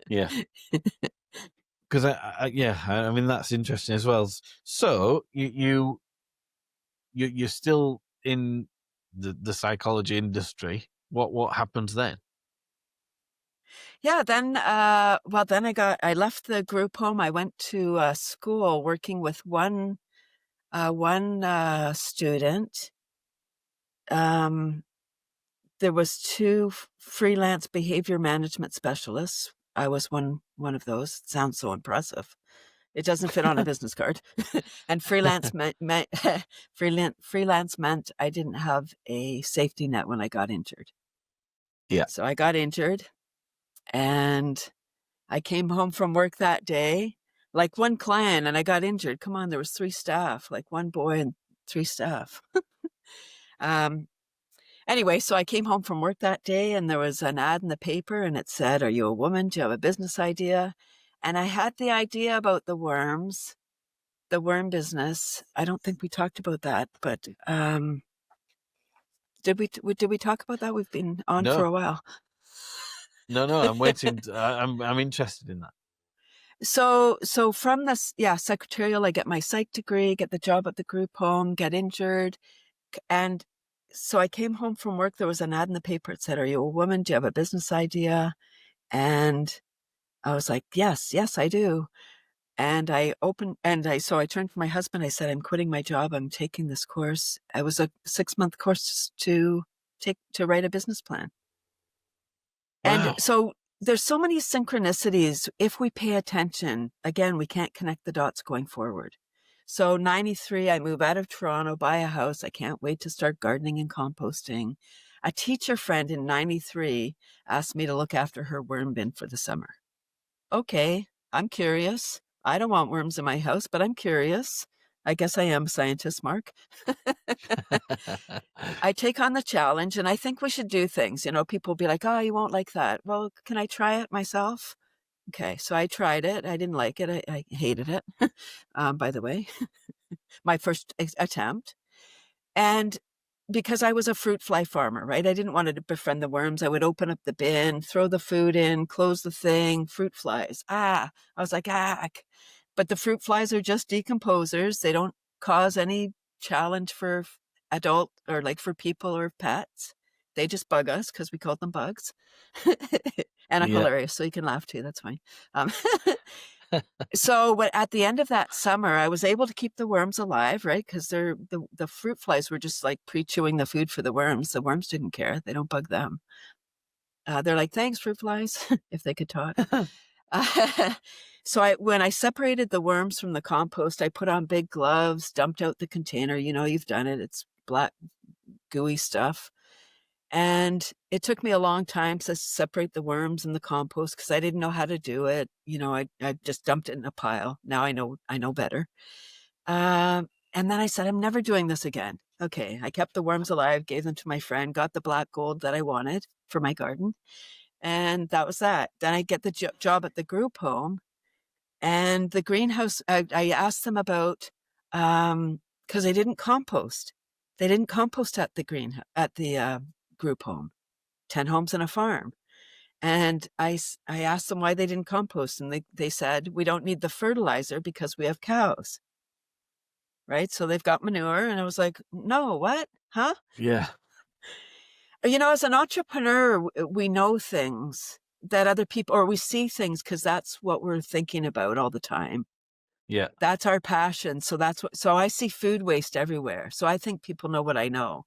Yeah. Because I mean, that's interesting as well. So you're still in the psychology industry. What happens then? Yeah, then I left the group home. I went to school working with one student. There was two freelance behavior management specialists. I was one of those. It sounds so impressive. It doesn't fit on a business card. And freelance meant I didn't have a safety net when I got injured. Yeah. So I got injured, and I came home from work that day, like one client, and I got injured. Come on, there was 3 staff, like one boy and 3 staff. Anyway, so I came home from work that day, and there was an ad in the paper, and it said, "Are you a woman? Do you have a business idea?" And I had the idea about the worm business. I don't think we talked about that, but did we talk about that? We've been on for No, a while. no. I'm waiting. I'm interested in that. So from this, secretarial, I get my psych degree, get the job at the group home, get injured. And so I came home from work. There was an ad in the paper. It said, "Are you a woman? Do you have a business idea?" And I was like, yes, I do. And so I turned to my husband. I said, "I'm quitting my job. I'm taking this course." It was a 6-month course to write a business plan. And Wow. so there's so many synchronicities. If we pay attention, again, we can't connect the dots going forward. So 93, I move out of Toronto, buy a house. I can't wait to start gardening and composting. A teacher friend in 93 asked me to look after her worm bin for the summer. Okay, I'm curious. I don't want worms in my house, but I'm curious. I guess I am a scientist, Mark. I take on the challenge, and I think we should do things. You know, people will be like, oh, you won't like that. Well, can I try it myself? Okay, so I tried it. I didn't like it. I hated it, by the way, my first attempt. And because I was a fruit fly farmer, right? I didn't want to befriend the worms. I would open up the bin, throw the food in, close the thing, fruit flies. I was like, But the fruit flies are just decomposers. They don't cause any challenge for adult or like for people or pets. They just bug us because we call them bugs. And I'm Yeah. hilarious, so you can laugh too. That's fine. So at the end of that summer, I was able to keep the worms alive, right? Because the fruit flies were just like pre-chewing the food for the worms. The worms didn't care. They don't bug them. They're like, thanks, fruit flies, if they could talk. So when I separated the worms from the compost, I put on big gloves, dumped out the container. You know, you've done it. It's black, gooey stuff. And it took me a long time to separate the worms and the compost because I didn't know how to do it. You know, I just dumped it in a pile. Now I know better. And then I said, I'm never doing this again. Okay, I kept the worms alive, gave them to my friend, got the black gold that I wanted for my garden. And that was that. Then I get the job at the group home. And the greenhouse, I asked them about, because they didn't compost. They didn't compost at the group home, 10 homes and a farm. And I asked them why they didn't compost. And they said, we don't need the fertilizer because we have cows. Right? So they've got manure. And I was like, no, what? Huh? Yeah. You know, as an entrepreneur, we know things that other people, or we see things because that's what we're thinking about all the time. Yeah. That's our passion. So so I see food waste everywhere. So I think people know what I know.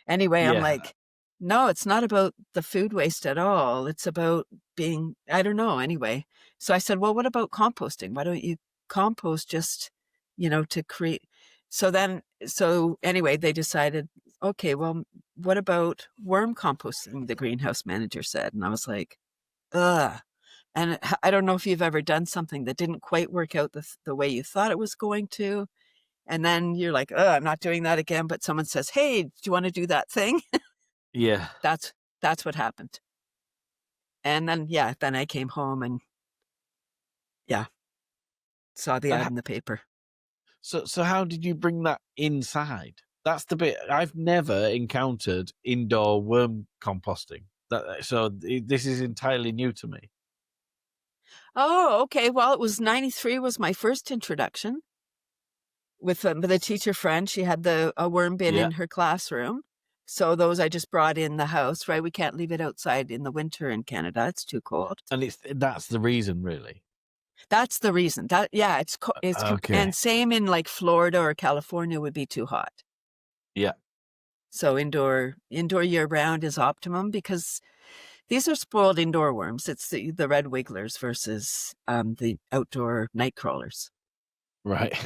Anyway, I'm Yeah. like, no, it's not about the food waste at all. It's about I don't know. Anyway. So I said, well, what about composting? Why don't you compost just, to create? So anyway, they decided, okay, well, what about worm composting? The greenhouse manager said. And I was like, ugh. And I don't know if you've ever done something that didn't quite work out the way you thought it was going to. And then you're like, oh, I'm not doing that again. But someone says, hey, do you want to do that thing? Yeah. That's what happened. And then, then I came home and saw the ad in the paper. So how did you bring that inside? That's the bit I've never encountered indoor worm composting. So this is entirely new to me. Oh, okay. Well, it was 93 was my first introduction with a teacher friend. She had a worm bin in her classroom. So those I just brought in the house, right? We can't leave it outside in the winter in Canada. It's too cold. And that's the reason, really. That's the reason. It's okay. And same in like Florida or California would be too hot. Yeah. So indoor year round is optimum because these are spoiled indoor worms. It's the red wigglers versus the outdoor night crawlers. Right.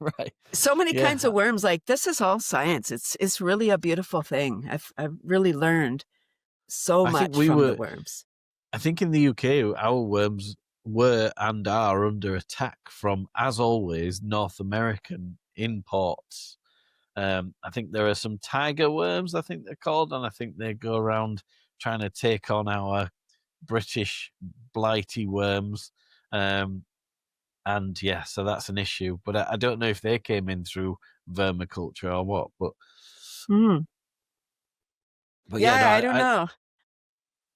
Right. So many kinds of worms. Like this is all science. It's really a beautiful thing. I've really learned so much from the worms. I think in the UK, our worms were and are under attack from, as always, North American imports. I think there are some tiger worms, I think they're called, and I think they go around trying to take on our British blighty worms. And yeah, so that's an issue. But I don't know if they came in through vermiculture or what. But I don't know.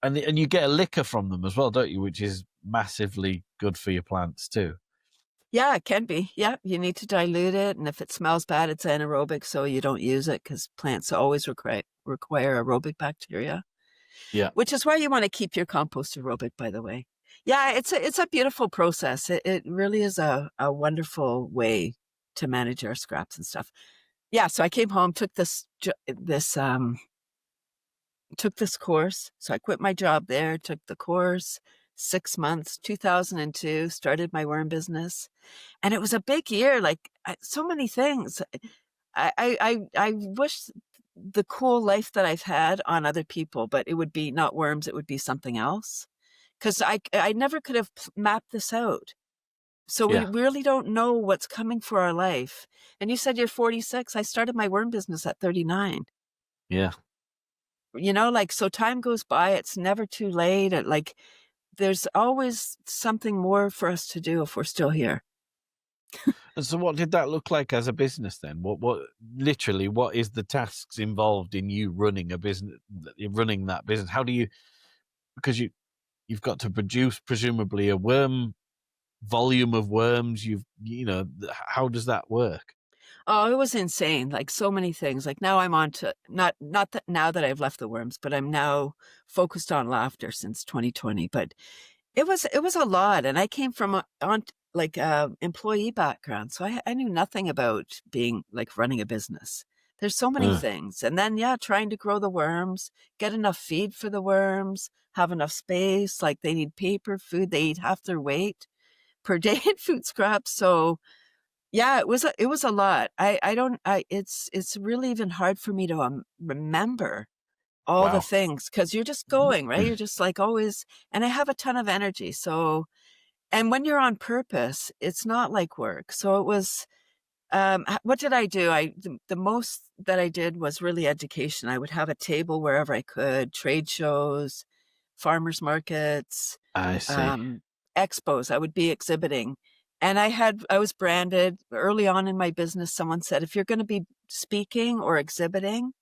And you get a liquor from them as well, don't you? Which is massively good for your plants too. Yeah, it can be. Yeah, you need to dilute it. And if it smells bad, it's anaerobic, so you don't use it because plants always require aerobic bacteria. Yeah. Which is why you want to keep your compost aerobic, by the way. Yeah, it's a beautiful process. It really is a wonderful way to manage our scraps and stuff. Yeah, so I came home, took this took this course. So I quit my job there, took the course, 6 months, 2002, started my worm business. And it was a big year, like so many things. I wish the cool life that I've had on other people, but it would be not worms, it would be something else. Because I never could have mapped this out. So we Yeah. really don't know what's coming for our life. And you said you're 46. I started my worm business at 39. Yeah. Like, so time goes by. It's never too late. Like, there's always something more for us to do if we're still here. And so what did that look like as a business then? What literally, what is the tasks involved in you running a business, running that business? How do you, because you've got to produce presumably a volume of worms. How does that work? Oh, it was insane. Like so many things. Like now I'm on to not that now that I've left the worms, but I'm now focused on laughter since 2020. But it was a lot, and I came from employee background, so I knew nothing about being like running a business. There's so many Uh, things, and then trying to grow the worms, get enough feed for the worms, have enough space. Like they need paper food, they eat half their weight per day in food scraps. So yeah, it was a lot. I don't I it's really even hard for me to remember all the wow. things because you're just going, right? You're just like always, and I have a ton of energy. So, and when you're on purpose, it's not like work. So it was, what did I do? The most that I did was really education. I would have a table wherever I could, trade shows, farmers markets, I see. um, expos. I would be exhibiting. And I was branded early on in my business. Someone said, if you're going to be speaking or exhibiting,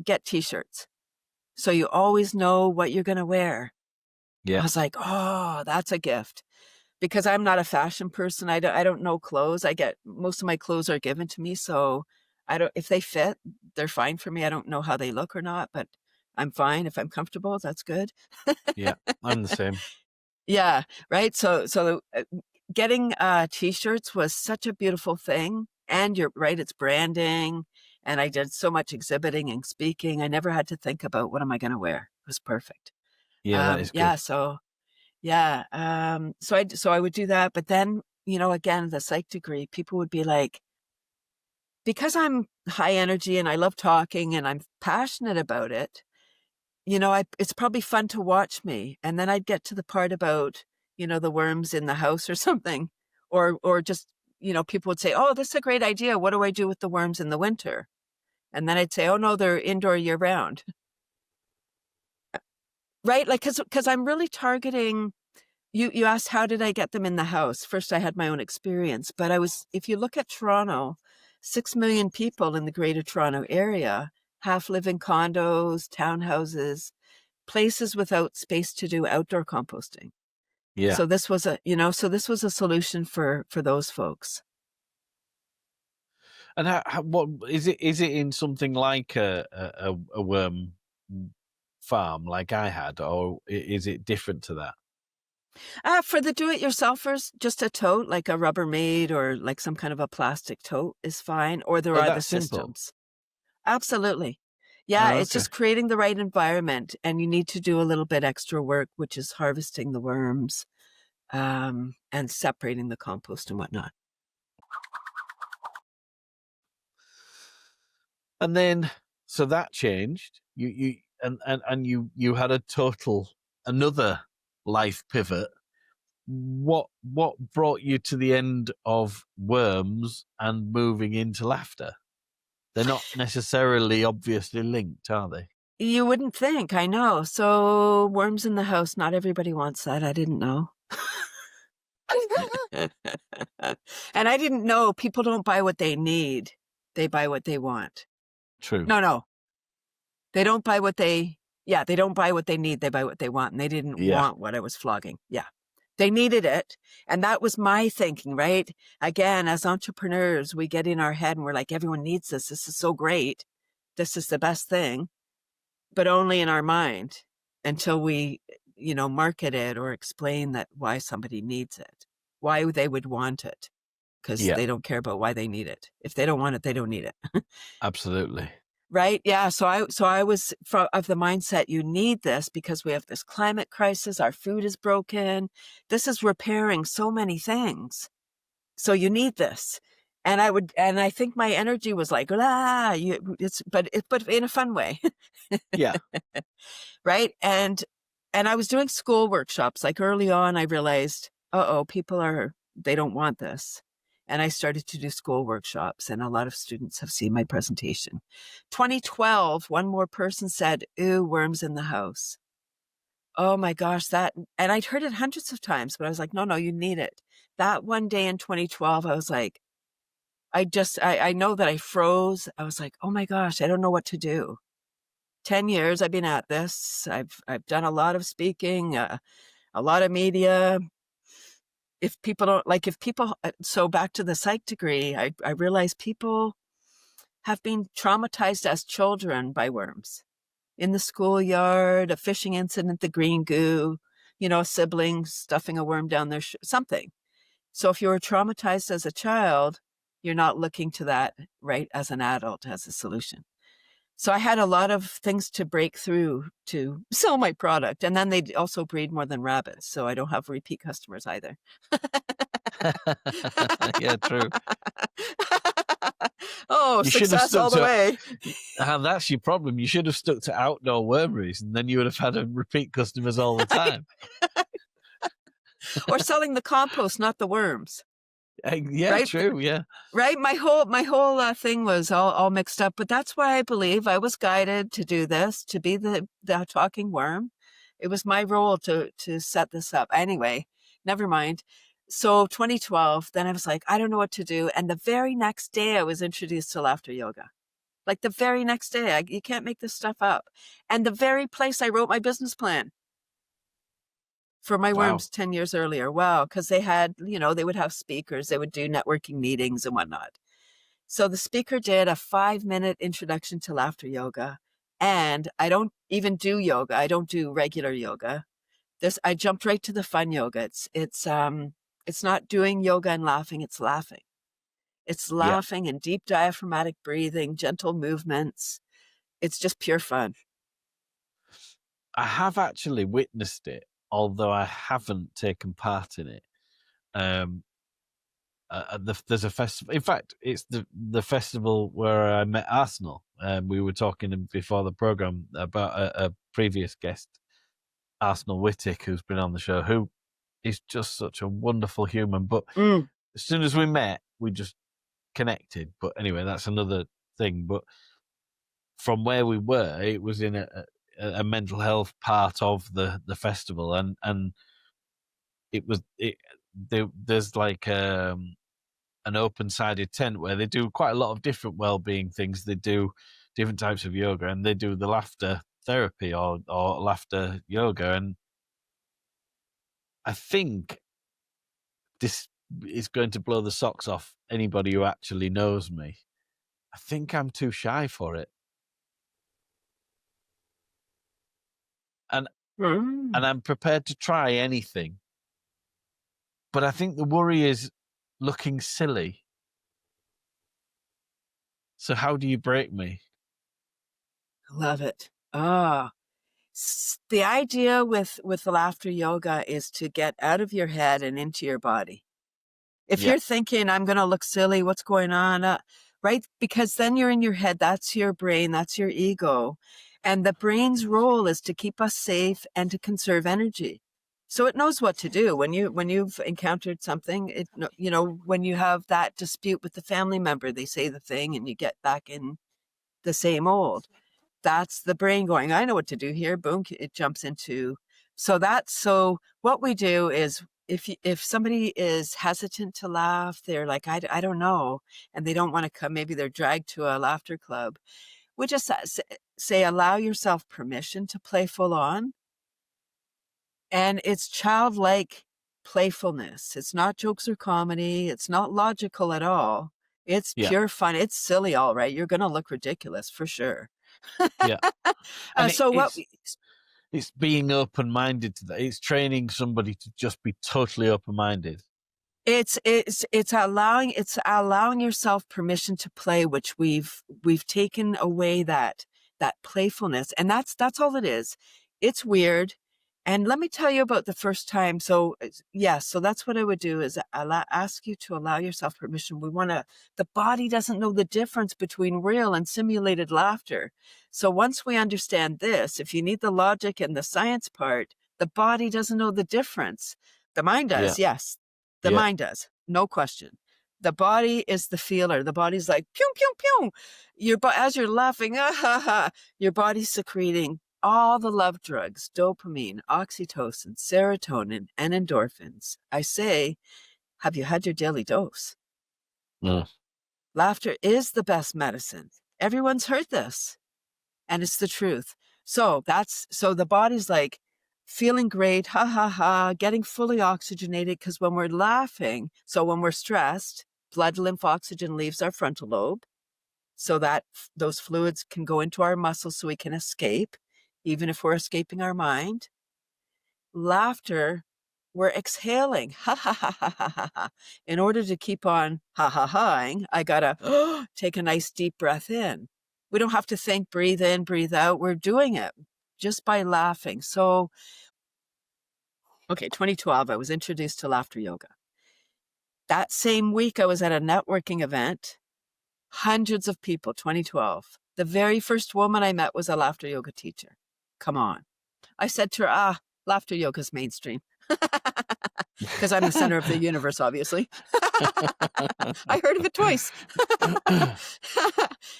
get t-shirts. So you always know what you're going to wear. I Yeah. was like, oh, that's a gift because I'm not a fashion person. I don't know clothes. Most of my clothes are given to me. So if they fit, they're fine for me. I don't know how they look or not, but I'm fine. If I'm comfortable, that's good. Yeah. I'm the same. Yeah. Right. So getting t-shirts was such a beautiful thing. And you're right. It's branding. And I did so much exhibiting and speaking. I never had to think about what am I going to wear. It was perfect. Yeah, that is Yeah, good. so yeah, so I would do that, but then, again, the psych degree, people would be like, because I'm high energy and I love talking and I'm passionate about it, it's probably fun to watch me. And then I'd get to the part about, the worms in the house or something, or just, people would say, "Oh, this is a great idea. What do I do with the worms in the winter?" And then I'd say, "Oh no, they're indoor year round." Right? Like, because I'm really targeting. You asked how did I get them in the house? First, I had my own experience, but if you look at Toronto, 6 million people in the Greater Toronto area, half live in condos, townhouses, places without space to do outdoor composting. Yeah. So this was a solution for those folks. And what is it? Is it in something like a worm farm like I had, or is it different to that? For the do-it-yourselfers, just a tote, like a Rubbermaid or like some kind of a plastic tote is fine, or there Oh, are the that's simple. systems. Absolutely. Yeah, Oh, it's okay. just creating the right environment, and you need to do a little bit extra work, which is harvesting the worms, and separating the compost and whatnot. And then, so that changed. You had another life pivot. What brought you to the end of worms and moving into laughter? They're not necessarily obviously linked, are they? You wouldn't think, I know. So worms in the house, not everybody wants that. I didn't know. And I didn't know people don't buy what they need. They buy what they want. True. No. They don't buy they don't buy what they need. They buy what they want. And they didn't Yeah. want what I was flogging. Yeah. They needed it. And that was my thinking, right? Again, as entrepreneurs, we get in our head and we're like, everyone needs this. This is so great. This is the best thing, but only in our mind until we, market it or explain that why somebody needs it, why they would want it, because Yeah. they don't care about why they need it. If they don't want it, they don't need it. Absolutely. Right. Yeah. So I was of the mindset, you need this because we have this climate crisis. Our food is broken. This is repairing so many things. So you need this. And I think my energy was like, but in a fun way. Yeah. Right. And I was doing school workshops. Like early on, I realized, they don't want this. And I started to do school workshops, and a lot of students have seen my presentation. 2012, one more person said, "Ooh, worms in the house." Oh my gosh, and I'd heard it hundreds of times, but I was like, no, you need it. That one day in 2012, I was like, I know that I froze. I was like, oh my gosh, I don't know what to do. 10 years I've been at this. I've done a lot of speaking, a lot of media. So back to the psych degree, I realized people have been traumatized as children by worms. In the schoolyard, a fishing incident, the green goo, a sibling stuffing a worm down their something. So if you were traumatized as a child, you're not looking to that, right, as an adult as a solution. So I had a lot of things to break through to sell my product. And then they also breed more than rabbits. So I don't have repeat customers either. Yeah, true. Oh, You should have success stuck all the way. that's your problem. You should have stuck to outdoor wormeries, and then you would have had repeat customers all the time. Or selling the compost, not the worms. Yeah, right? True. Yeah. Right. My whole thing was all mixed up, but that's why I believe I was guided to do this, to be the talking worm. It was my role to set this up. Anyway, never mind. So 2012, then I was like, I don't know what to do. And the very next day I was introduced to laughter yoga. Like the very next day, you can't make this stuff up. And the very place I wrote my business plan for my Wow. worms 10 years earlier. Wow. Because they had, they would have speakers, they would do networking meetings and whatnot. So the speaker did a 5-minute introduction to laughter yoga. And I don't even do yoga. I don't do regular yoga. I jumped right to the fun yoga. It's not doing yoga and laughing. It's laughing. It's laughing and deep diaphragmatic breathing, gentle movements. It's just pure fun. I have actually witnessed it, although I haven't taken part in it. There's a festival. In fact, it's the festival where I met Arsenal. We were talking before the program about a previous guest, Arsenal Whittick, who's been on the show, who is just such a wonderful human. But as soon as we met, we just connected. But anyway, that's another thing. But from where we were, it was in a mental health part of the festival, and there's like an open-sided tent where they do quite a lot of different well-being things. They do different types of yoga, and they do the laughter therapy or laughter yoga. And I think this is going to blow the socks off anybody who actually knows me. I think I'm too shy for it. And I'm prepared to try anything. But I think the worry is looking silly. So how do you break me? Love it. The idea with the laughter yoga is to get out of your head and into your body. If you're thinking, I'm going to look silly, what's going on? Right? Because then you're in your head. That's your brain. That's your ego. And the brain's role is to keep us safe and to conserve energy. So it knows what to do when you've encountered something. When you have that dispute with the family member, they say the thing and you get back in the same old. That's the brain going, I know what to do here. Boom, it jumps into. So what we do is if somebody is hesitant to laugh, they're like, I don't know, and they don't want to come, maybe they're dragged to a laughter club. We just say, allow yourself permission to play full on. And it's childlike playfulness. It's not jokes or comedy. It's not logical at all. It's pure fun. It's silly, all right. You're going to look ridiculous for sure. Yeah. And it's being open-minded to that. It's training somebody to just be totally open-minded. It's allowing yourself permission to play, which we've taken away that playfulness, and that's all it is. It's weird. And let me tell you about the first time. So yes, so that's what I would do, is ask you to allow yourself permission. The body doesn't know the difference between real and simulated laughter. So once we understand this, if you need the logic and the science part, the body doesn't know the difference. The mind Yeah. does, yes. The Yeah. mind does, no question. The body is the feeler. The body's like, pew, pew, pew. As you're laughing, ah, ha, ha, your body's secreting all the love drugs, dopamine, oxytocin, serotonin, and endorphins. I say, have you had your daily dose? Mm. Laughter is the best medicine. Everyone's heard this, and it's the truth. So the body's like feeling great, ha, ha, ha, getting fully oxygenated, because when we're laughing, so when we're stressed, blood lymph oxygen leaves our frontal lobe, so that those fluids can go into our muscles so we can escape, even if we're escaping our mind. Laughter, we're exhaling, ha, ha, ha, ha, ha, ha, ha. In order to keep on ha, ha, haing, I gotta take a nice deep breath in. We don't have to think, breathe in, breathe out. We're doing it just by laughing. So, okay, 2012, I was introduced to laughter yoga. That same week, I was at a networking event, hundreds of people, 2012. The very first woman I met was a laughter yoga teacher. Come on. I said to her, laughter yoga's mainstream. Because I'm the center of the universe, obviously. I heard of it twice.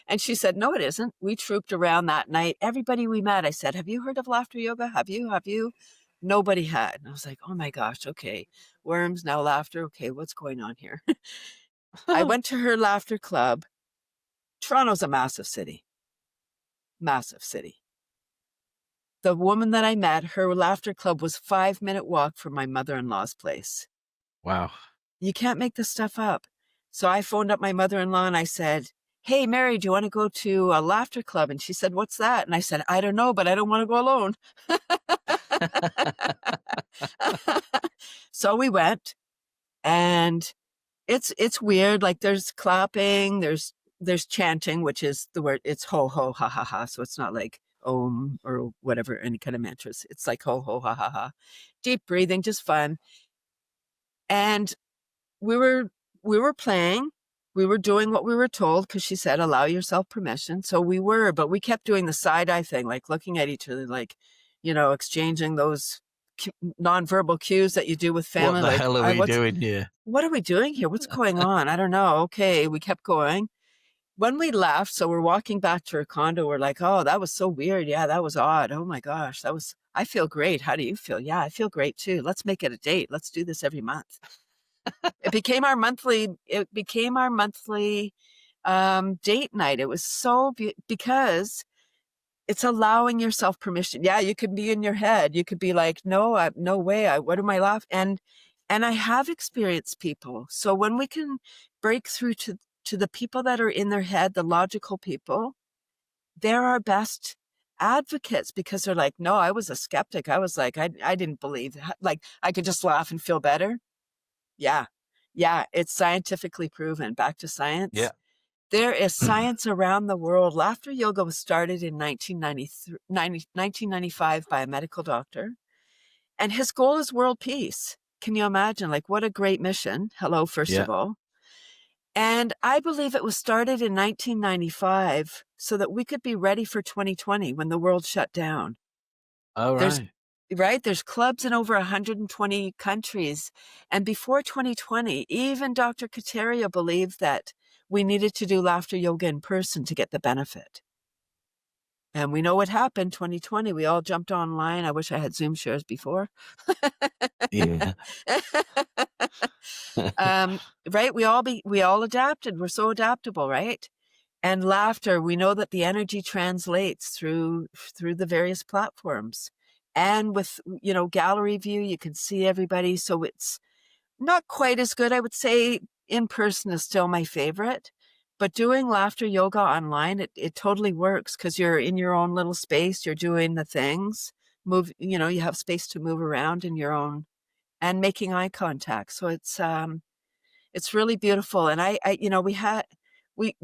And she said, no, it isn't. We trooped around that night. Everybody we met, I said, have you heard of laughter yoga? Have you? Nobody had. And I was like, oh my gosh, okay. Worms, now laughter. Okay, what's going on here? I went to her laughter club. Toronto's a massive city. Massive city. The woman that I met, her laughter club was 5-minute walk from my mother-in-law's place. Wow. You can't make this stuff up. So I phoned up my mother-in-law and I said, hey, Mary, do you want to go to a laughter club? And she said, what's that? And I said, I don't know, but I don't want to go alone. So we went, and it's weird. Like, there's clapping, there's chanting, which is the word, it's ho, ho, ha, ha, ha. So it's not like om or whatever, any kind of mantras. It's like ho, ho, ha, ha, ha. Deep breathing, just fun. And we were playing, we were doing what we were told, because she said, allow yourself permission. So we were, but we kept doing the side eye thing, like looking at each other, like, exchanging those nonverbal cues that you do with family. What the hell are we doing here? What are we doing here? What's going on? I don't know. Okay, we kept going. When we left, so we're walking back to her condo, we're like, oh, that was so weird. Yeah, that was odd. Oh my gosh, I feel great. How do you feel? Yeah, I feel great too. Let's make it a date. Let's do this every month. It became our monthly date night. It was so because it's allowing yourself permission. Yeah, you could be in your head. You could be like, no, no way. What am I laughing? And I have experienced people. So when we can break through to the people that are in their head, the logical people, they're our best advocates, because they're like, no, I was a skeptic. I was like, I didn't believe that. Like, I could just laugh and feel better. Yeah. Yeah. It's scientifically proven. Back to science. Yeah. There is science around the world. Laughter yoga was started in 1995 by a medical doctor. And his goal is world peace. Can you imagine? Like, what a great mission. Hello, first of all. And I believe it was started in 1995 so that we could be ready for 2020 when the world shut down. Oh, right. There's clubs in over 120 countries. And before 2020, even Dr. Kateria believed that we needed to do laughter yoga in person to get the benefit. And we know what happened, 2020. We all jumped online. I wish I had Zoom shares before. Yeah. Right? We all adapted. We're so adaptable, right? And laughter, we know that the energy translates through the various platforms. And with, gallery view, you can see everybody. So it's not quite as good. I would say in person is still my favorite. But doing laughter yoga online, it totally works, because you're in your own little space. You're doing the things. You have space to move around in your own, and making eye contact. So it's It's really beautiful. And we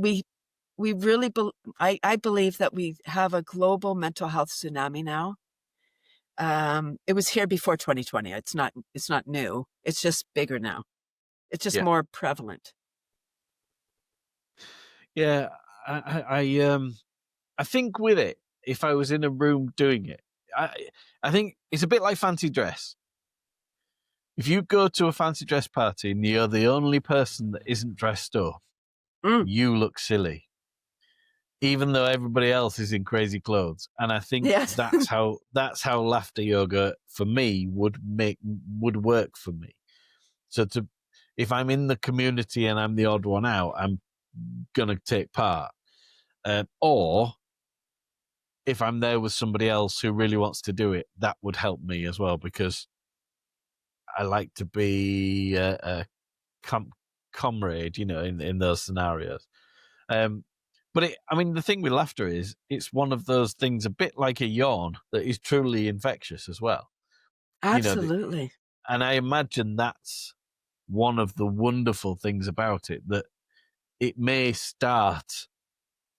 really, I believe that we have a global mental health tsunami now. It was here before 2020. It's not new. It's just bigger now. It's just Yeah. more prevalent. Yeah, I think with it, if I was in a room doing it, I think it's a bit like fancy dress. If you go to a fancy dress party and you're the only person that isn't dressed up, you look silly, even though everybody else is in crazy clothes. And I think Yes. that's how laughter yoga for me would work for me. So if I'm in the community and I'm the odd one out, I'm gonna take part. Or if I'm there with somebody else who really wants to do it, that would help me as well, because I like to be a comrade, in those scenarios. But the thing with laughter is it's one of those things, a bit like a yawn, that is truly infectious as well. Absolutely. And I imagine that's one of the wonderful things about it, that it may start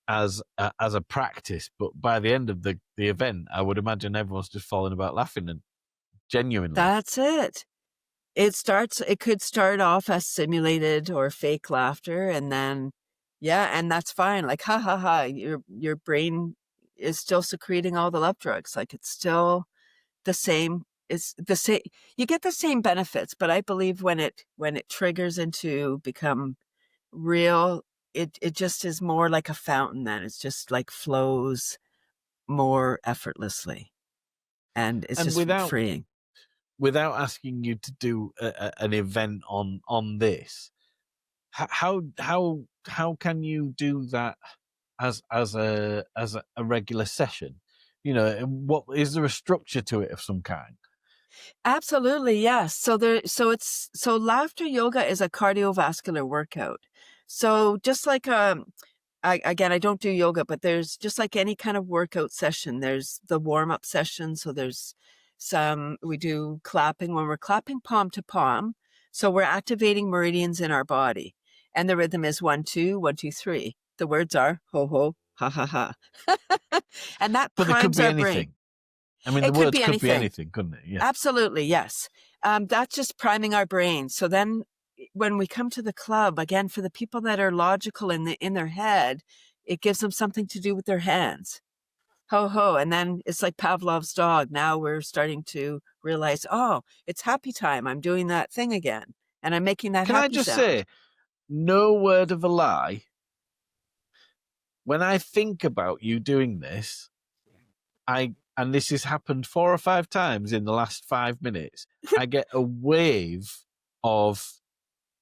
as a practice, but by the end of the event, I would imagine everyone's just falling about laughing, and genuinely. That's it. It could start off as simulated or fake laughter, and then, and that's fine. Like, ha ha ha, your brain is still secreting all the love drugs. Like, it's still the same. It's the same. You get the same benefits, but I believe when it triggers into become real, it just is more like a fountain. Then it's just like flows more effortlessly, and it's just freeing. Without asking you to do an event on this, how can you do that as a regular session? What is there a structure to it of some kind? Absolutely, yes. So laughter yoga is a cardiovascular workout. So just like I don't do yoga, but there's just like any kind of workout session. There's the warm-up session. So we do clapping when we're clapping palm to palm. So we're activating meridians in our body. And the rhythm is 1, 2, 1, 2, 3. The words are ho, ho, ha, ha, ha. And that primes our brain. The words could be anything, couldn't it? Yeah. Absolutely, yes. That's just priming our brain. So then when we come to the club, again, for the people that are logical in their head, it gives them something to do with their hands. Ho, ho. And then it's like Pavlov's dog. Now we're starting to realize, oh, it's happy time. I'm doing that thing again. And I'm making that Can happy I just sound. say, no word of a lie, when I think about you doing this, and this has happened 4 or 5 times in the last 5 minutes, I get a wave of,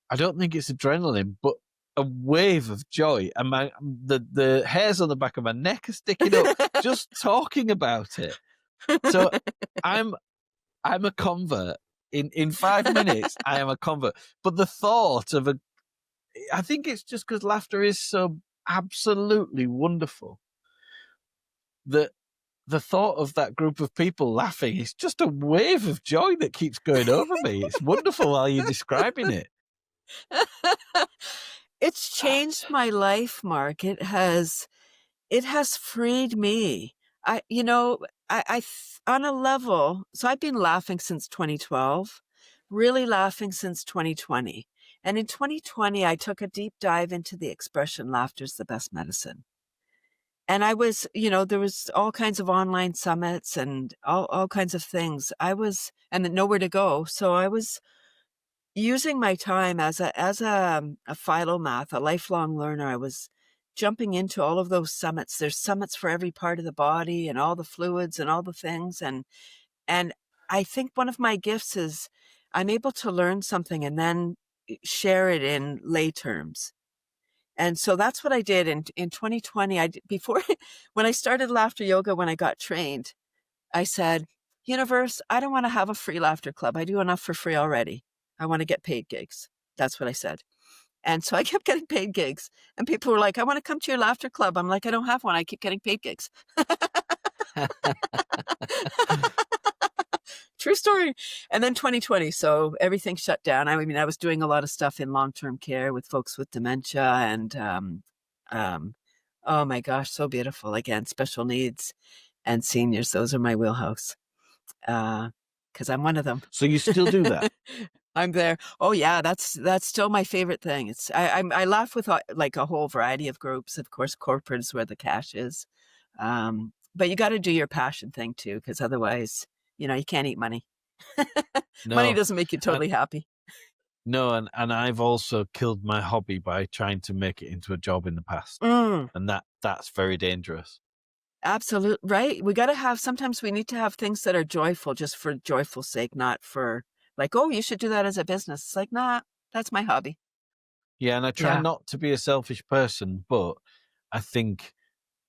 I don't think it's adrenaline, but a wave of joy, and the hairs on the back of my neck are sticking up just talking about it. So I'm a convert. In 5 minutes, I am a convert. But the thought of I think it's just because laughter is so absolutely wonderful that the thought of that group of people laughing is just a wave of joy that keeps going over me. It's wonderful while you're describing it. It's changed my life, Mark. It has freed me. I on a level, so I've been laughing since 2012, really laughing since 2020. And in 2020, I took a deep dive into the expression, laughter's the best medicine. And I was, there was all kinds of online summits and all kinds of things. And nowhere to go. So I was using my time as a philomath, a lifelong learner. I was jumping into all of those summits. There's summits for every part of the body and all the fluids and all the things. And I think one of my gifts is I'm able to learn something and then share it in lay terms. And so that's what I did in 2020. When I started laughter yoga, when I got trained, I said, universe, I don't want to have a free laughter club. I do enough for free already. I want to get paid gigs. That's what I said. And so I kept getting paid gigs. And people were like, I want to come to your laughter club. I'm like, I don't have one. I keep getting paid gigs. True story. And then 2020, so everything shut down. I mean, I was doing a lot of stuff in long-term care with folks with dementia and, oh my gosh, so beautiful. Again, special needs and seniors. Those are my wheelhouse. Because I'm one of them. So you still do that? I'm there. Oh yeah, that's still my favorite thing. It's I laugh with like a whole variety of groups. Of course, corporate is where the cash is, but you got to do your passion thing too, because otherwise, you can't eat money. Money No. doesn't make you totally happy. No, and I've also killed my hobby by trying to make it into a job in the past. Mm, And that's very dangerous. absolute right. Sometimes we need to have things that are joyful just for joyful sake, not for like, oh, you should do that as a business. It's like, nah, that's my hobby. Yeah, and I try Yeah. not to be a selfish person, but I think,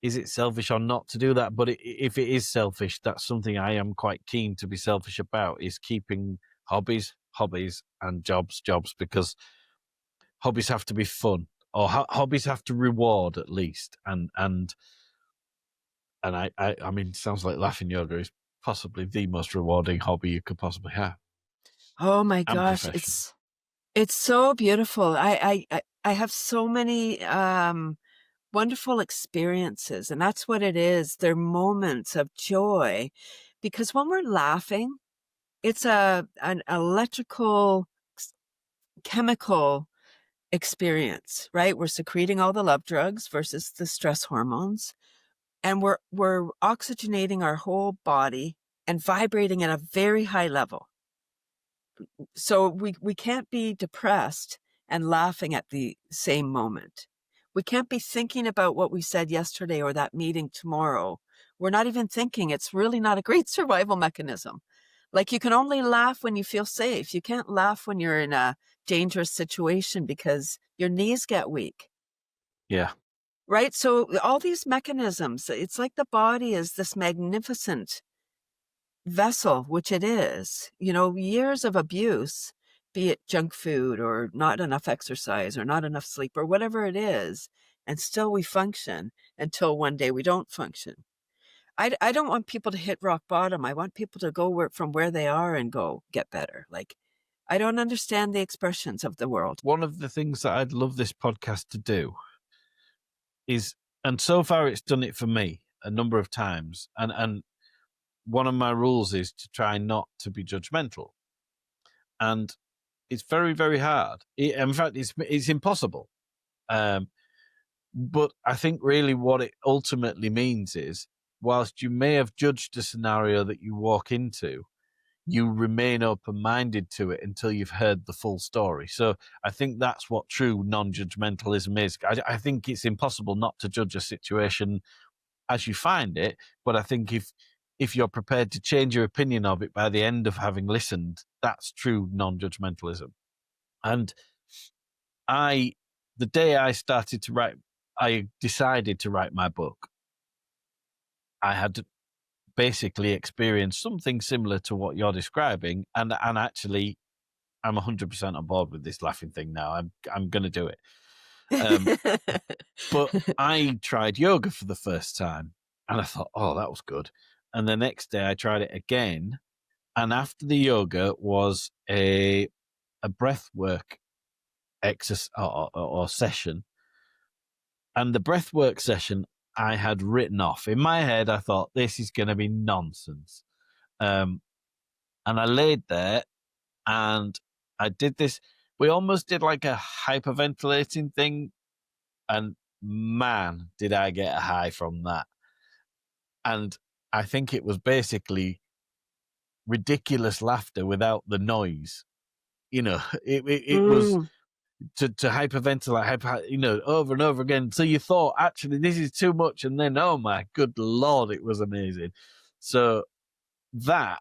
is it selfish or not to do that? But if it is selfish, that's something I am quite keen to be selfish about, is keeping hobbies, and jobs, because hobbies have to be fun, or hobbies have to reward at least. And I mean, it sounds like laughing yoga is possibly the most rewarding hobby you could possibly have. Oh my And gosh, profession. it's so beautiful. I have so many wonderful experiences, and that's what it is. They're moments of joy, because when we're laughing, it's an electrical chemical experience, right? We're secreting all the love drugs versus the stress hormones, and we're oxygenating our whole body and vibrating at a very high level. So we can't be depressed and laughing at the same moment. We can't be thinking about what we said yesterday or that meeting tomorrow. We're not even thinking. It's really not a great survival mechanism. Like, you can only laugh when you feel safe. You can't laugh when you're in a dangerous situation because your knees get weak. Yeah. Right? So all these mechanisms, it's like the body is this magnificent vessel, which it is. Years of abuse, be it junk food or not enough exercise or not enough sleep or whatever it is, and still we function until one day we don't function. I don't want people to hit rock bottom. I want people to go from where they are and go get better. Like, I don't understand the expressions of the world. One of the things that I'd love this podcast to do is, and so far it's done it for me a number of times, and one of my rules is to try not to be judgmental. And it's very, very hard. In fact, it's impossible. But I think really what it ultimately means is, whilst you may have judged a scenario that you walk into, you remain open-minded to it until you've heard the full story. So I think that's what true non-judgmentalism is. I think it's impossible not to judge a situation as you find it, but I think if you're prepared to change your opinion of it by the end of having listened, that's true non-judgmentalism. And the day I decided to write my book, I had basically experienced something similar to what you're describing, and actually I'm 100% on board with this laughing thing now. I'm going to do it. But I tried yoga for the first time, and I thought, oh, that was good. And the next day I tried it again, and after the yoga was a breath work exercise or session. And the breathwork session I had written off. In my head, I thought, this is going to be nonsense. And I laid there and I did this. We almost did like a hyperventilating thing. And man, did I get a high from that. And I think it was basically ridiculous laughter without the noise. It was to hyperventilate, over and over again. So you thought, actually, this is too much. And then, oh my good Lord, it was amazing. So the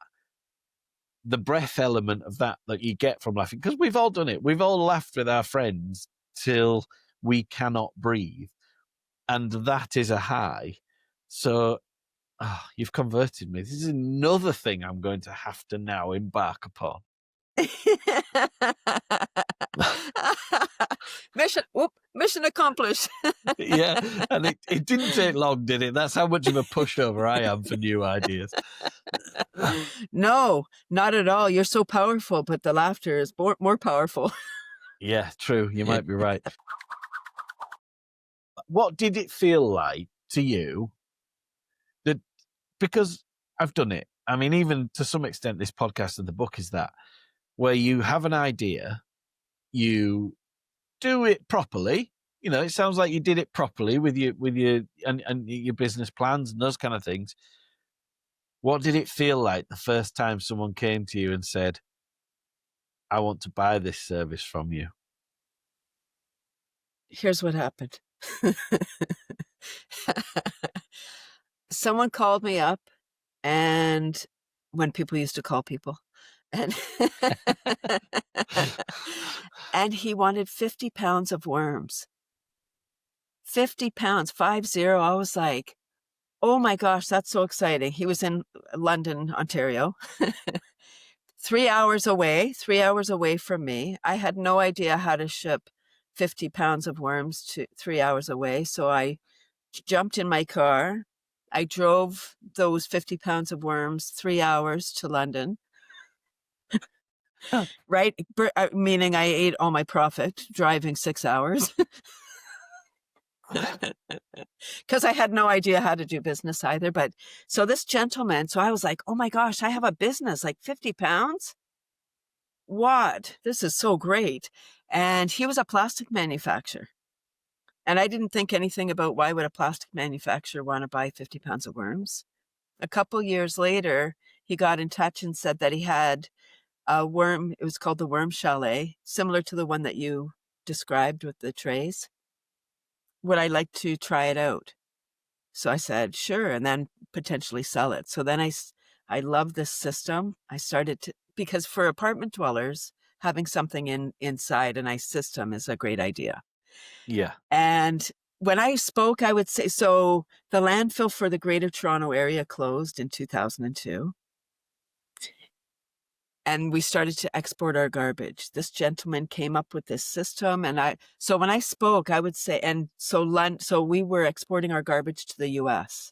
breath element of that you get from laughing, because we've all done it. We've all laughed with our friends till we cannot breathe. And that is a high. So you've converted me. This is another thing I'm going to have to now embark upon. Mission. Whoop. Mission accomplished. Yeah, and it didn't take long, did it? That's how much of a pushover I am for new ideas. No, not at all. You're so powerful, but the laughter is more powerful. Yeah, true. You might be right. What did it feel like to you that, because I've done it, I mean, even to some extent, this podcast and the book is that, where you have an idea, you do it properly. You know, it sounds like you did it properly with your and your business plans and those kind of things. What did it feel like the first time someone came to you and said, I want to buy this service from you? Here's what happened. Someone called me up, and when people used to call people, and and he wanted 50 pounds of worms. 50 pounds, 50. I was like, oh my gosh, that's so exciting. He was in London, Ontario, 3 hours away from me. I had no idea how to ship 50 pounds of worms to 3 hours away. So I jumped in my car. I drove those 50 pounds of worms 3 hours to London. Right? Meaning I ate all my profit driving 6 hours. Because I had no idea how to do business either. But so this gentleman, so I was like, oh my gosh, I have a business, like 50 pounds? What? This is so great. And he was a plastic manufacturer. And I didn't think anything about why would a plastic manufacturer want to buy 50 pounds of worms. A couple years later, he got in touch and said that he had a worm. It was called the Worm Chalet, similar to the one that you described with the trays. Would I like to try it out? So I said, sure, and then potentially sell it. So then I love this system. I started to, because for apartment dwellers, having something inside a nice system is a great idea. Yeah. And when I spoke, I would say, so the landfill for the Greater Toronto area closed in 2002. And we started to export our garbage. This gentleman came up with this system. And so when I spoke, I would say, and so we were exporting our garbage to the US.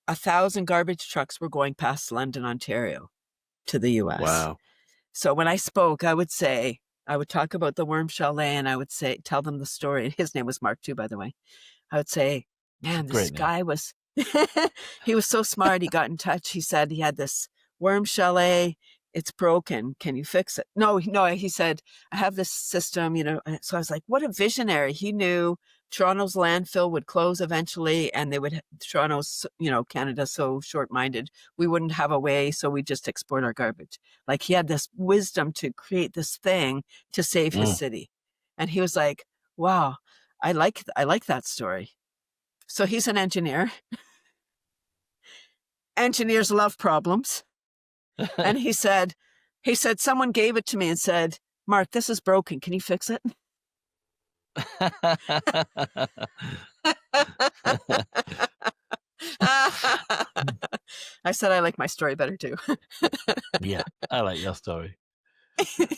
1,000 garbage trucks were going past London, Ontario to the US. Wow. So when I spoke, I would talk about the Worm Chalet, and I would tell them the story. His name was Mark too, by the way. I would say, man, this guy was, he was so smart. He got in touch. He said he had this Worm Chalet. It's broken. Can you fix it? No, he said, I have this system, So I was like, what a visionary. He knew Toronto's landfill would close eventually, and Toronto's, Canada's so short-minded, we wouldn't have a way, so we just export our garbage. Like, he had this wisdom to create this thing to save his city. And he was like, wow, I like that story. So he's an engineer. Engineers love problems. And he said, someone gave it to me and said, Mark, this is broken. Can you fix it? I said, I like my story better too. Yeah, I like your story.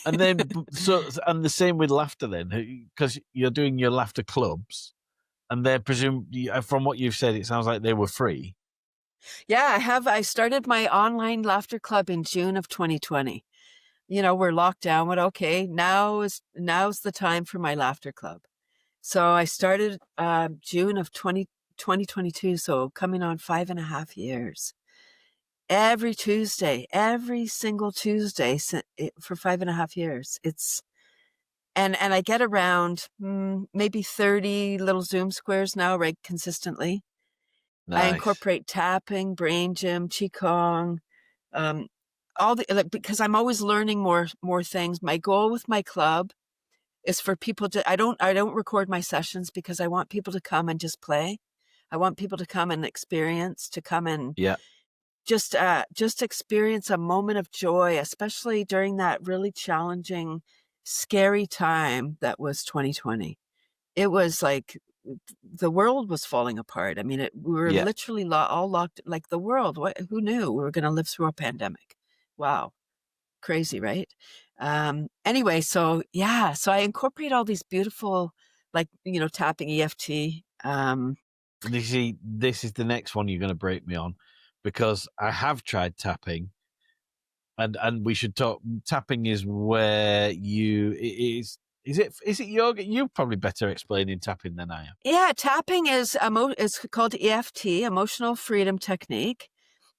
And then, and the same with laughter then, because you're doing your laughter clubs, and they're from what you've said, it sounds like they were free. Yeah, I started my online laughter club in June of 2020. We're locked down, but okay, now's the time for my laughter club. So I started June of 2022, so coming on 5.5 years. Every single Tuesday for 5.5 years. And I get around maybe 30 little Zoom squares now, right, consistently. Nice. I incorporate tapping, brain gym, qigong, because I'm always learning more things. My goal with my club is for people to, I don't record my sessions because I want people to come and just play. I want people to come and experience, just experience a moment of joy, especially during that really challenging, scary time that was 2020. It was like the world was falling apart. I mean, we were literally all locked, like the world. Who knew we were going to live through a pandemic? Wow. Crazy, right? Anyway, so I incorporate all these beautiful like, tapping EFT. You see, this is the next one you're going to break me on, because I have tried tapping, and we should talk. Tapping is where is it yoga? You're probably better explaining tapping than I am. Yeah, tapping is called EFT, emotional freedom technique.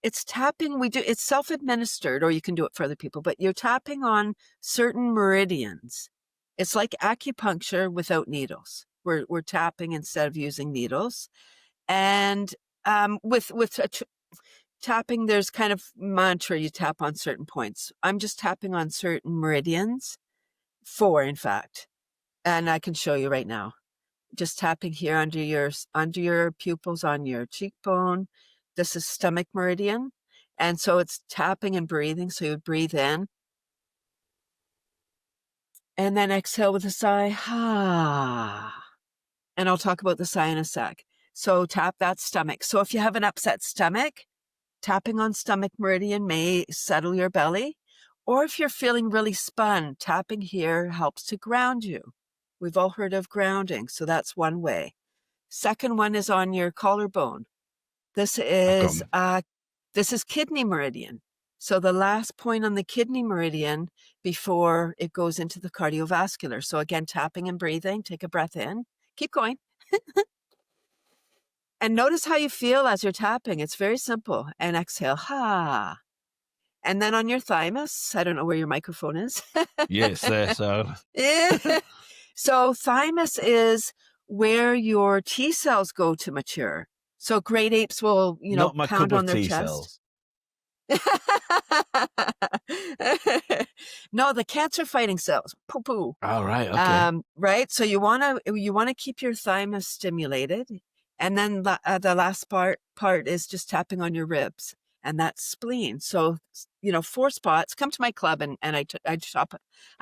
It's tapping. It's self-administered, or you can do it for other people, but you're tapping on certain meridians. It's like acupuncture without needles. We're tapping instead of using needles. And with tapping, there's kind of mantra you tap on certain points. I'm just tapping on certain meridians, 4 in fact, and I can show you right now. Just tapping here under your pupils on your cheekbone. This is stomach meridian. And so it's tapping and breathing. So you would breathe in and then exhale with a sigh. And I'll talk about the sigh in a sec. So tap that stomach. So if you have an upset stomach, tapping on stomach meridian may settle your belly. Or if you're feeling really spun, tapping here helps to ground you. We've all heard of grounding. So that's one way. Second one is on your collarbone. This is kidney meridian. So the last point on the kidney meridian before it goes into the cardiovascular. So again, tapping and breathing. Take a breath in. Keep going. And notice how you feel as you're tapping. It's very simple. And exhale. And then on your thymus, I don't know where your microphone is. Yes, there. So. So thymus is where your T cells go to mature. So great apes will, Not my pound cup on of their T chest. cells. No, the cancer fighting cells. Poo-poo. Oh, right. Okay. Right. So you want to keep your thymus stimulated. And then the last part is just tapping on your ribs, and that's spleen. So, 4 spots. Come to my club and I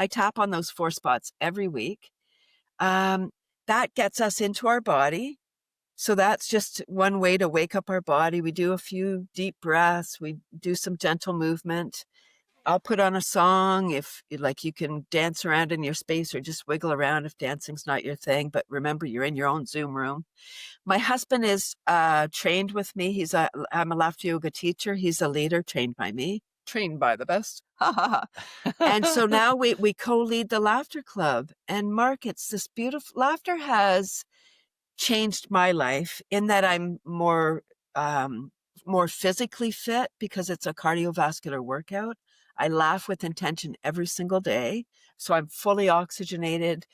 tap on those 4 spots every week. That gets us into our body. So that's just one way to wake up our body. We do a few deep breaths. We do some gentle movement. I'll put on a song if you can dance around in your space or just wiggle around if dancing's not your thing. But remember, you're in your own Zoom room. My husband is trained with me. I'm a laughter yoga teacher. He's a leader trained by me, trained by the best. And so now we co-lead the Laughter Club. And Mark, it's this beautiful laughter has changed my life in that I'm more physically fit because it's a cardiovascular workout. I laugh with intention every single day. So I'm fully oxygenated,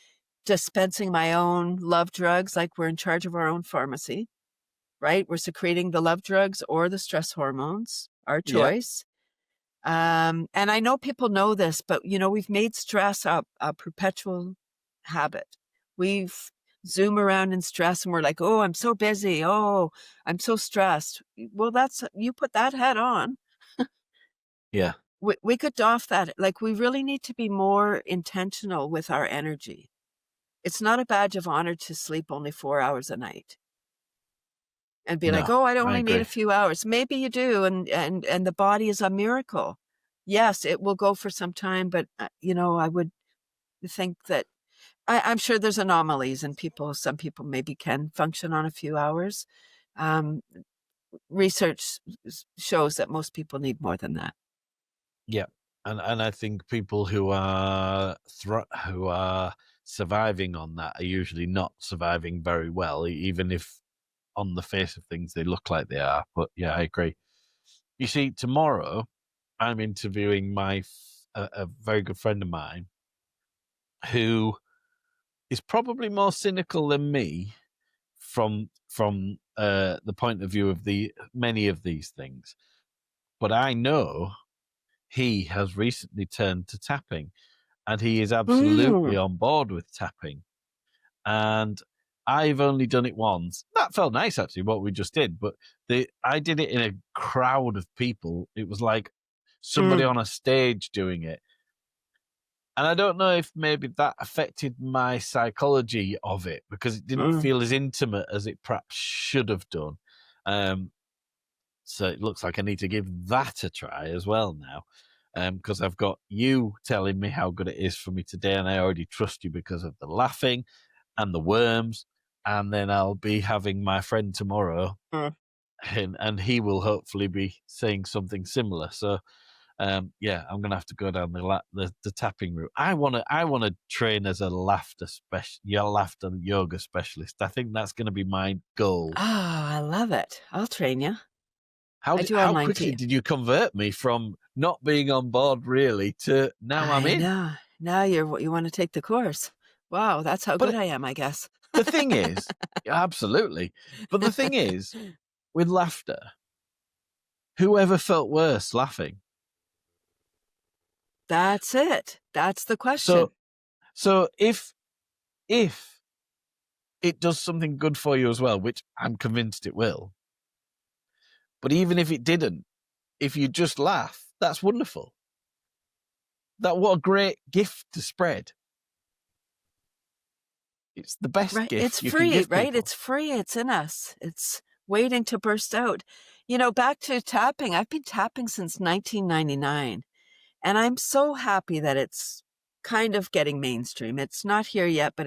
dispensing my own love drugs, like we're in charge of our own pharmacy, right? We're secreting the love drugs or the stress hormones, our choice. And I know people know this, but we've made stress a perpetual habit. We've zoom around in stress and we're like, oh, I'm so busy. Oh, I'm so stressed. Well, you put that head on. Yeah. We could doff that. Like, we really need to be more intentional with our energy. It's not a badge of honor to sleep only 4 hours a night and be like, oh, I only need a few hours. Maybe you do. And the body is a miracle. Yes, it will go for some time, but I would think that I'm sure there's anomalies and some people maybe can function on a few hours. Research shows that most people need more than that. Yeah. And I think people who are surviving on that are usually not surviving very well, even if on the face of things they look like they are. But yeah, I agree. You see, tomorrow I'm interviewing a very good friend of mine who is probably more cynical than me from the point of view of many of these things. But I know he has recently turned to tapping, and he is absolutely on board with tapping. And I've only done it once. That felt nice, actually, what we just did. But I did it in a crowd of people. It was like somebody on a stage doing it. And I don't know if maybe that affected my psychology of it, because it didn't feel as intimate as it perhaps should have done. So it looks like I need to give that a try as well now, because I've got you telling me how good it is for me today, and I already trust you because of the laughing. and the worms, and then I'll be having my friend tomorrow, and he will hopefully be saying something similar. So yeah, I'm gonna have to go down the tapping route. I wanna train as a laughter yoga specialist. I think that's gonna be my goal. Oh, I love it. I'll train you. I do How online quickly too. did you convert me from not being on board really to now I'm I in? know. Now you want to take the course. Wow, that's how good But I am, I guess. the thing is, absolutely. But the thing is, with laughter, whoever felt worse laughing? That's it. That's the question. So if it does something good for you as well, which I'm convinced it will, but even if it didn't, if you just laugh, that's wonderful. What a great gift to spread. It's the best Right. gift It's you can free, give right? people. It's free. It's in us. It's waiting to burst out. Back to tapping. I've been tapping since 1999, and I'm so happy that it's kind of getting mainstream. It's not here yet, but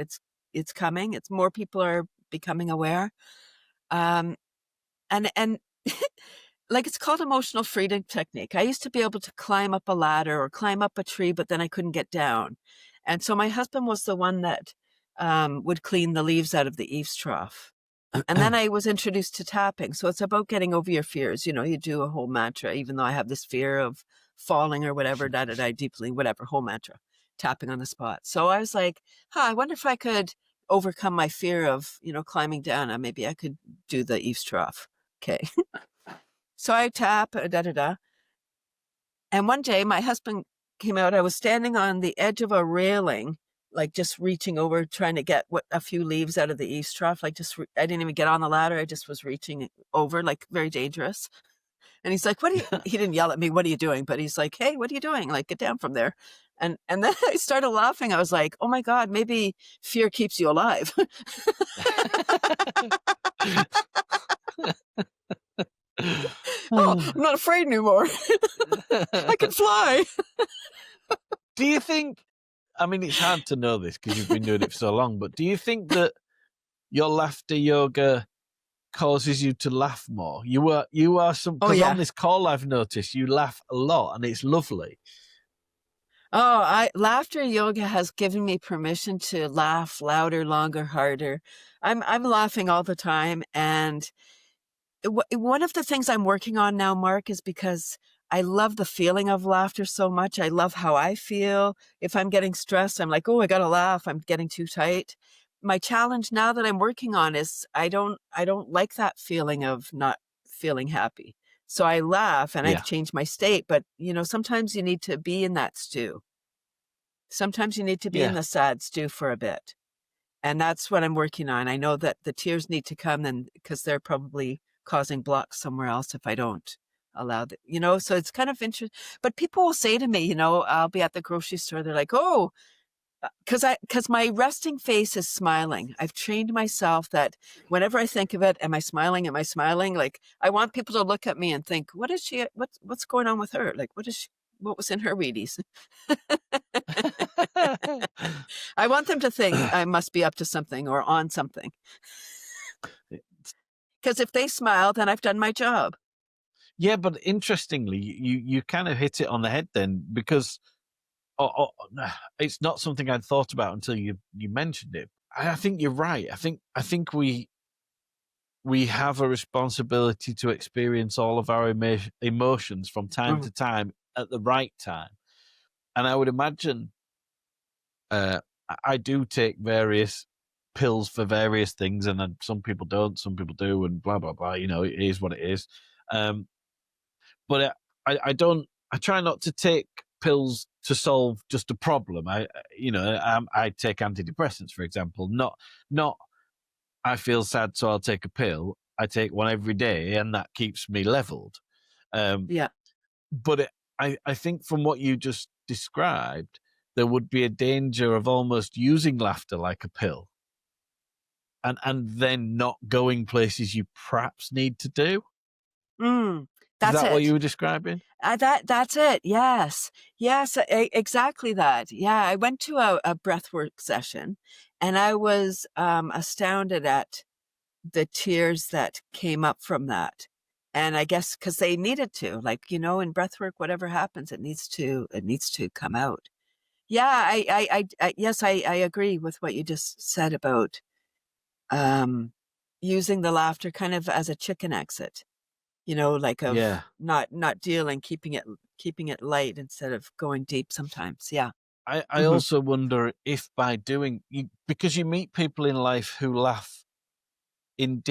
it's coming. It's more people are becoming aware. Um, and like it's called emotional freedom technique. I used to be able to climb up a ladder or climb up a tree, but then I couldn't get down. And so my husband was the one that would clean the leaves out of the eaves trough. And then I was introduced to tapping. So it's about getting over your fears. You do a whole mantra, even though I have this fear of falling or whatever, deeply, whatever, whole mantra, tapping on the spot. So I was like, I wonder if I could overcome my fear of, climbing down. Maybe I could do the eaves trough. Okay. So I tap, da da da. And one day my husband came out. I was standing on the edge of a railing, like just reaching over, trying to get a few leaves out of the eaves trough. Like I didn't even get on the ladder. I just was reaching over, like very dangerous. And he's like, he didn't yell at me, what are you doing? But he's like, hey, what are you doing? Like, get down from there. And then I started laughing. I was like, oh my God, maybe fear keeps you alive. Oh, I'm not afraid anymore. I can fly. Do you think, I mean, it's hard to know this because you've been doing it for so long, but do you think that your laughter yoga causes you to laugh more? You are because on this call I've noticed you laugh a lot and it's lovely. Laughter yoga has given me permission to laugh louder, longer, harder. I'm laughing all the time. And one of the things I'm working on now, Mark, is because I love the feeling of laughter so much. I love how I feel. If I'm getting stressed, I'm like, oh, I got to laugh. I'm getting too tight. My challenge now that I'm working on is I don't like that feeling of not feeling happy. So I laugh and I've changed my state. But, sometimes you need to be in that stew. Sometimes you need to be in the sad stew for a bit. And that's what I'm working on. I know that the tears need to come then because they're probably causing blocks somewhere else if I don't allow that, so it's kind of interesting. But people will say to me, I'll be at the grocery store. They're like, oh, because my resting face is smiling. I've trained myself that whenever I think of it, am I smiling? Am I smiling? Like, I want people to look at me and think, what is she, what's going on with her? Like, what was in her Wheaties? I want them to think I must be up to something or on something. Because if they smile, then I've done my job. Yeah, but interestingly, you kind of hit it on the head then, because it's not something I'd thought about until you mentioned it. I think you're right. I think we have a responsibility to experience all of our emotions from time to time at the right time. And I would imagine I do take various pills for various things, and then some people don't, some people do, and blah, blah, blah. It is what it is. But I don't, I try not to take pills to solve just a problem. I take antidepressants, for example, not I feel sad, so I'll take a pill. I take one every day, and that keeps me leveled. But I think from what you just described, there would be a danger of almost using laughter like a pill, and then not going places you perhaps need to do. That's Is that it. what you were describing? That's it. Yes, exactly that. Yeah, I went to a breathwork session, And I was astounded at the tears that came up from that. And I guess because they needed to, like, in breathwork, whatever happens, it needs to come out. Yeah, yes, I agree with what you just said about using the laughter kind of as a chicken exit, like of Yeah. not dealing, keeping it light instead of going deep sometimes. Yeah. I Hmm. also wonder if by doing because you meet people in life who laugh in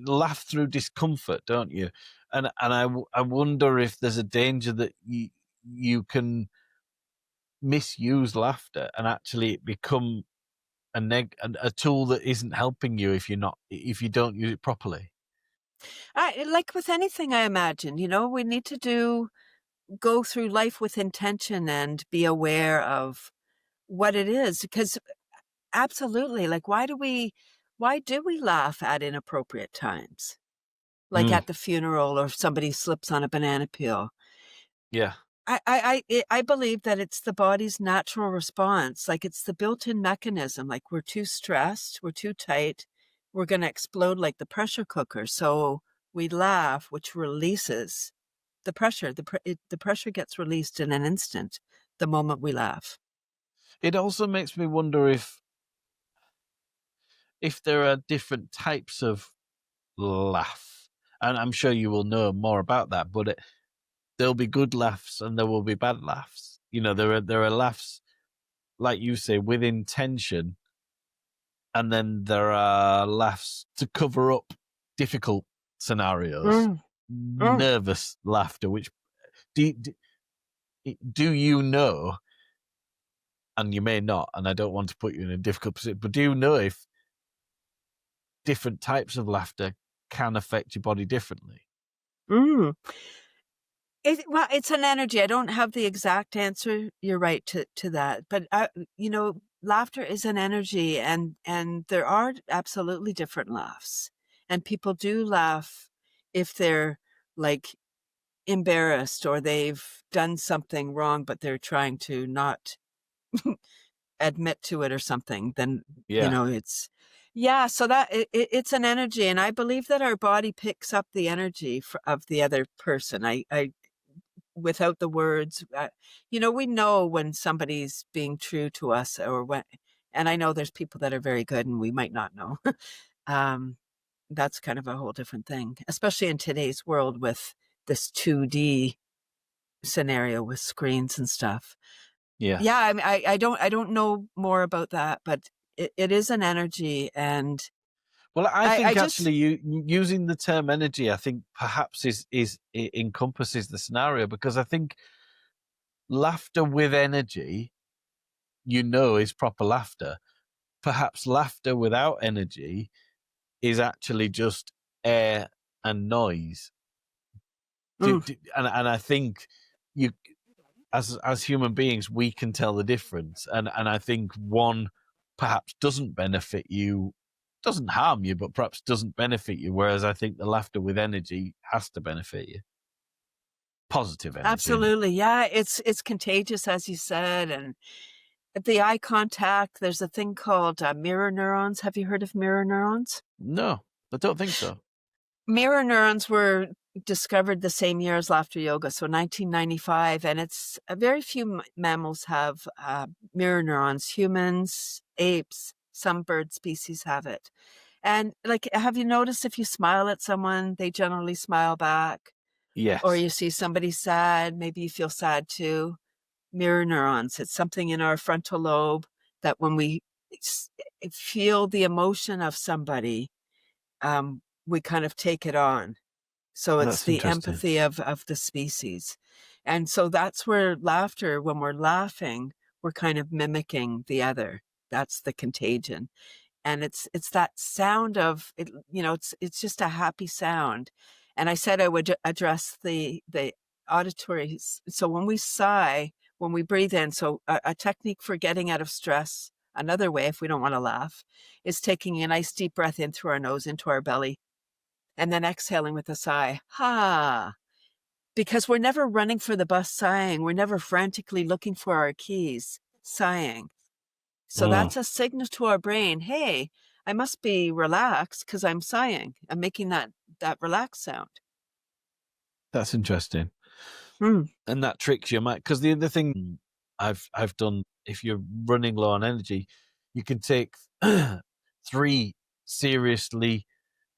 laugh through discomfort, don't you? And I wonder if there's a danger that you can misuse laughter and actually become a tool that isn't helping you if you don't use it properly. Like with anything, I imagine, we need to go through life with intention and be aware of what it is, because absolutely, like, why do we laugh at inappropriate times? Like Mm, at the funeral, or if somebody slips on a banana peel. yeah. I believe that it's the body's natural response. Like, it's the built-in mechanism. Like, we're too stressed, we're too tight, we're going to explode like the pressure cooker. So we laugh, which releases the pressure. The pressure gets released in an instant the moment we laugh. It also makes me wonder if there are different types of laugh, and I'm sure you will know more about that. But there'll be good laughs and there will be bad laughs. There are laughs, like you say, with intention, and then there are laughs to cover up difficult scenarios, Mm, mm, nervous laughter. Which do you know? And you may not, and I don't want to put you in a difficult position, but do you know if different types of laughter can affect your body differently? mm. Well, it's an energy. I don't have the exact answer. You're right to that, but laughter is an energy, and there are absolutely different laughs, and people do laugh if they're like embarrassed or they've done something wrong, but they're trying to not admit to it or something. Then Yeah. it's yeah. So that it's an energy, and I believe that our body picks up the energy of the other person. I without the words. We know when somebody's being true to us, and I know there's people that are very good and we might not know. um, that's kind of a whole different thing, especially in today's world with this 2D scenario with screens and stuff. Yeah, Yes. I mean, I don't know more about that, but it is an energy, and Well, I I think just actually using the term energy, I think perhaps it encompasses the scenario, because I think laughter with energy, is proper laughter. Perhaps laughter without energy is actually just air and noise. mm, And I think you, as human beings, we can tell the difference. And I think one perhaps doesn't harm you, but perhaps doesn't benefit you. Whereas I think the laughter with energy has to benefit you. Positive energy, anyway. absolutely, yeah, it's contagious, as you said, and the eye contact, there's a thing called mirror neurons. Have you heard of mirror neurons? No, I don't think so. Mirror neurons were discovered the same year as laughter yoga, so 1995, and it's very few mammals have mirror neurons. Humans, apes, some bird species have it. And like, have you noticed if you smile at someone, they generally smile back? Or Yes. you see somebody sad, maybe you feel sad too. Mirror neurons. It's something in our frontal lobe that when we feel the emotion of somebody, we kind of take it on. So it's That's the interesting. empathy of the species. And so that's where laughter, when we're laughing, we're kind of mimicking the other. That's the contagion. And it's that sound of it, it's just a happy sound. And I said I would address the auditory. So when we sigh, when we breathe in, so a technique for getting out of stress, another way, if we don't want to laugh, is taking a nice deep breath in through our nose into our belly, and then exhaling with a sigh. Ha! Because we're never running for the bus sighing. We're never frantically looking for our keys sighing. So that's a signal to our brain, hey, I must be relaxed because I'm sighing. I'm making that relaxed sound. That's interesting. Hmm. And that tricks your mind. Because the other thing I've done, if you're running low on energy, you can take 3 seriously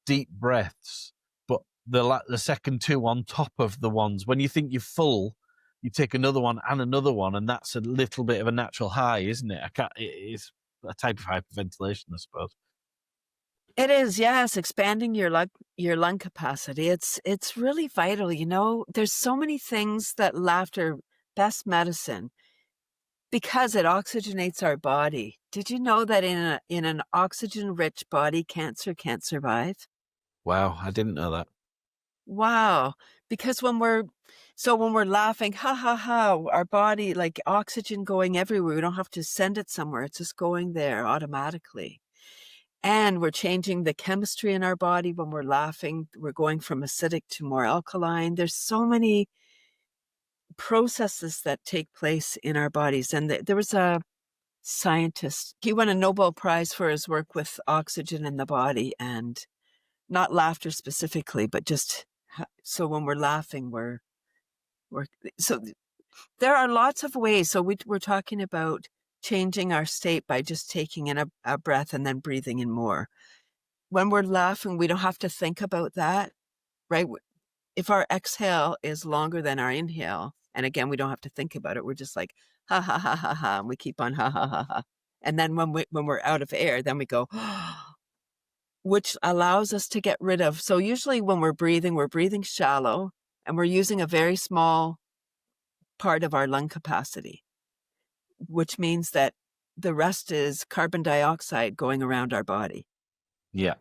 deep breaths, but the second 2 on top of the ones. When you think you're full, you take another one, and that's a little bit of a natural high, isn't it? It's a type of hyperventilation, I suppose. It is, yes, expanding your lung capacity. It's really vital, you know. There's so many things that laughter, best medicine, because it oxygenates our body. Did you know that in an oxygen-rich body, cancer can't survive? Wow, I didn't know that. Wow. Because when we're laughing, ha ha ha, our body, like oxygen going everywhere. We don't have to send it somewhere. It's just going there automatically. And we're changing the chemistry in our body when we're laughing. We're going from acidic to more alkaline. There's so many processes that take place in our bodies. And there was a scientist, he won a Nobel Prize for his work with oxygen in the body, and not laughter specifically, but just so when we're laughing, we're so there are lots of ways. So we're talking about changing our state by just taking in a breath and then breathing in more. When we're laughing, we don't have to think about that, right? If our exhale is longer than our inhale, and again, we don't have to think about it. We're just like, ha, ha, ha, ha, ha. And we keep on, ha, ha, ha, ha. And then when we're out of air, then we go, which allows us to get rid of. So usually when we're breathing shallow, and we're using a very small part of our lung capacity, which means that the rest is carbon dioxide going around our body. Yeah.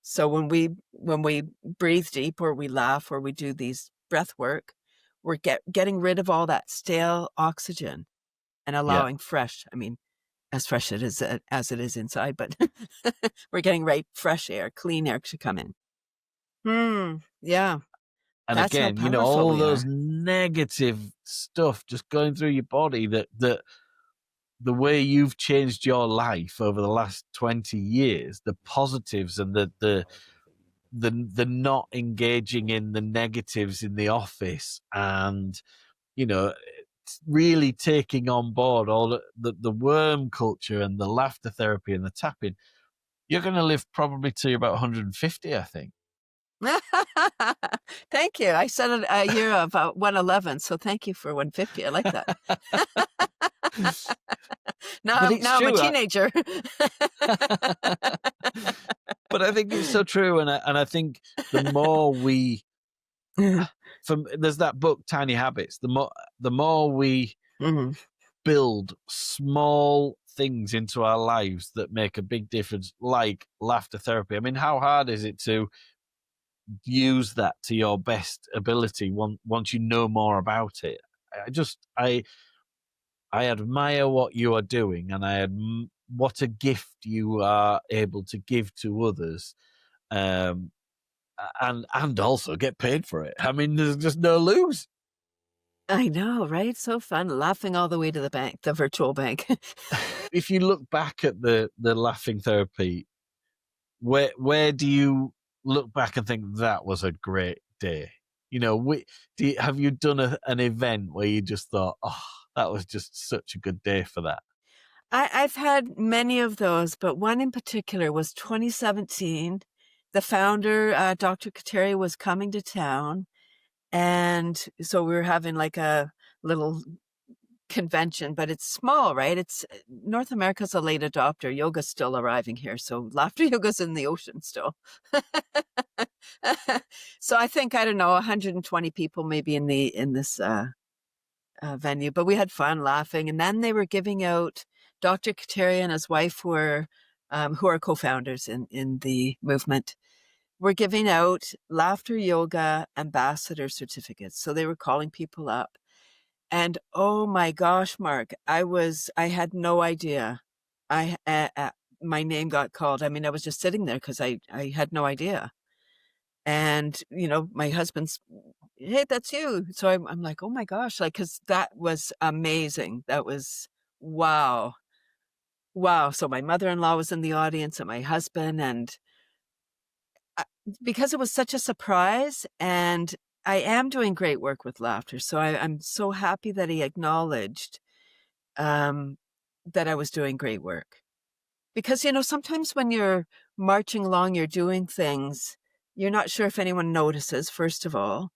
So when we breathe deep, or we laugh, or we do these breath work, we're getting rid of all that stale oxygen and allowing fresh. I mean, as fresh as it is inside, but we're getting fresh air, clean air to come in. Yeah, And that's how again, powerful all we those are. negative stuff just going through your body, that the way you've changed your life over the last 20 years, the positives and the not engaging in the negatives in the office, and really taking on board all the worm culture and the laughter therapy and the tapping, you're going to live probably to about 150, I think. Thank you. I said it a year of 111, so thank you for 150. I like that. But it's now I'm a true. teenager. But I think it's so true, and I think the more we, there's that book Tiny Habits. The more we build small things into our lives that make a big difference, like laughter therapy. I mean, how hard is it to use that to your best ability once you know more about it? I admire what you are doing, and what a gift you are able to give to others, and also get paid for it. I mean, there's just no lose. I know, right? So fun, laughing all the way to the bank, the virtual bank. If you look back at the laughing therapy, where do you look back and think that was a great day? Have you done an event where you just thought, oh, that was just such a good day for that? I've had many of those, but one in particular was 2017. The founder, Dr. Kateri, was coming to town. And so we were having like a little convention, but it's small, right? It's North America's a late adopter. Yoga's still arriving here. So laughter yoga's in the ocean still. So I think, I don't know, 120 people maybe in this venue, but we had fun laughing. And then they were giving out, Dr. Kateri and his wife who are co-founders in the movement, were giving out laughter yoga ambassador certificates. So they were calling people up. And oh my gosh, Mark, I had no idea. My name got called. I mean, I was just sitting there because I had no idea. And, my husband's, hey, that's you. So I'm like, oh my gosh, like, because that was amazing. That was, wow. wow. So my mother-in-law was in the audience and my husband, and because it was such a surprise, and I am doing great work with laughter. So I'm so happy that he acknowledged that I was doing great work. Because, sometimes when you're marching along, you're doing things, you're not sure if anyone notices, first of all.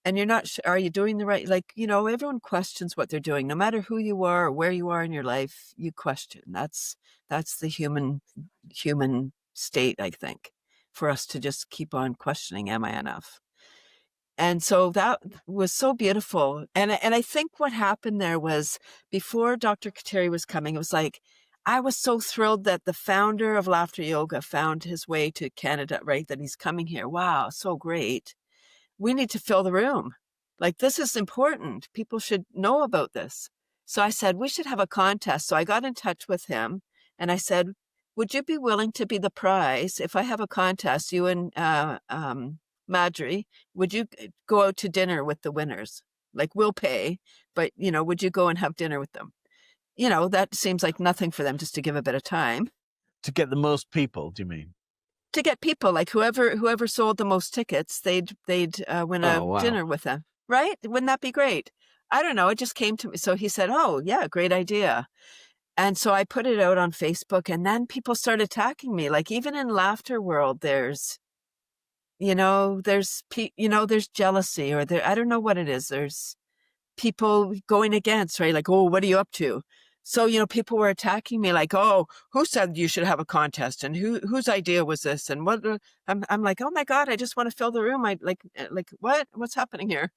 And you're not sure, are you doing the right, everyone questions what they're doing, no matter who you are or where you are in your life, you question. That's the human state, I think, for us to just keep on questioning, am I enough? And so that was so beautiful. And I think what happened there was, before Dr. Kateri was coming, it was like, I was so thrilled that the founder of Laughter Yoga found his way to Canada, right? That he's coming here. Wow, so great. We need to fill the room. Like, this is important. People should know about this. So I said, we should have a contest. So I got in touch with him and I said, would you be willing to be the prize? If I have a contest, you and Marjorie, would you go out to dinner with the winners? Like, we'll pay, but, would you go and have dinner with them? That seems like nothing for them, just to give a bit of time. To get the most people, do you mean? To get people, like whoever sold the most tickets, they'd win a dinner with them, right? Wouldn't that be great? I don't know. It just came to me. So he said, "Oh yeah, great idea." And so I put it out on Facebook, and then people started attacking me. Like, even in laughter world, there's jealousy, or I don't know what it is. There's people going against, right? Like, oh, what are you up to? So, people were attacking me like, oh, who said you should have a contest? And whose idea was this? And what, I'm like, oh my God, I just want to fill the room. What's happening here?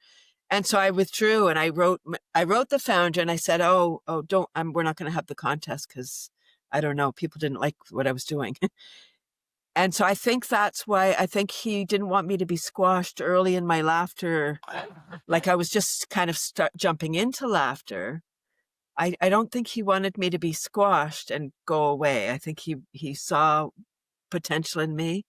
And so I withdrew, and I wrote the founder, and I said, we're not going to have the contest because I don't know, people didn't like what I was doing. And so I think that's why, I think he didn't want me to be squashed early in my laughter. Like, I was just kind of jumping into laughter. I don't think he wanted me to be squashed and go away. I think he saw potential in me.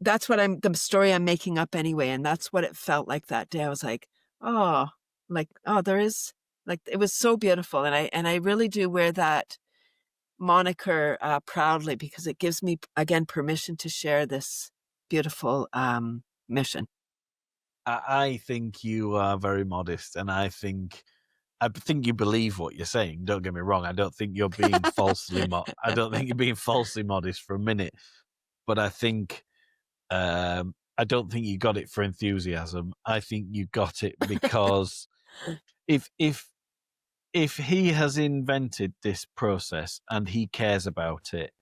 That's the story I'm making up anyway. And that's what it felt like that day. I was like, there is, like, it was so beautiful. And I really do wear that moniker proudly, because it gives me, again, permission to share this beautiful mission. I think you are very modest, and I think you believe what you're saying. Don't get me wrong. I don't think you're being falsely I don't think you're being falsely modest for a minute. But I think I don't think you got it for enthusiasm. I think you got it because if he has invented this process and he cares about it,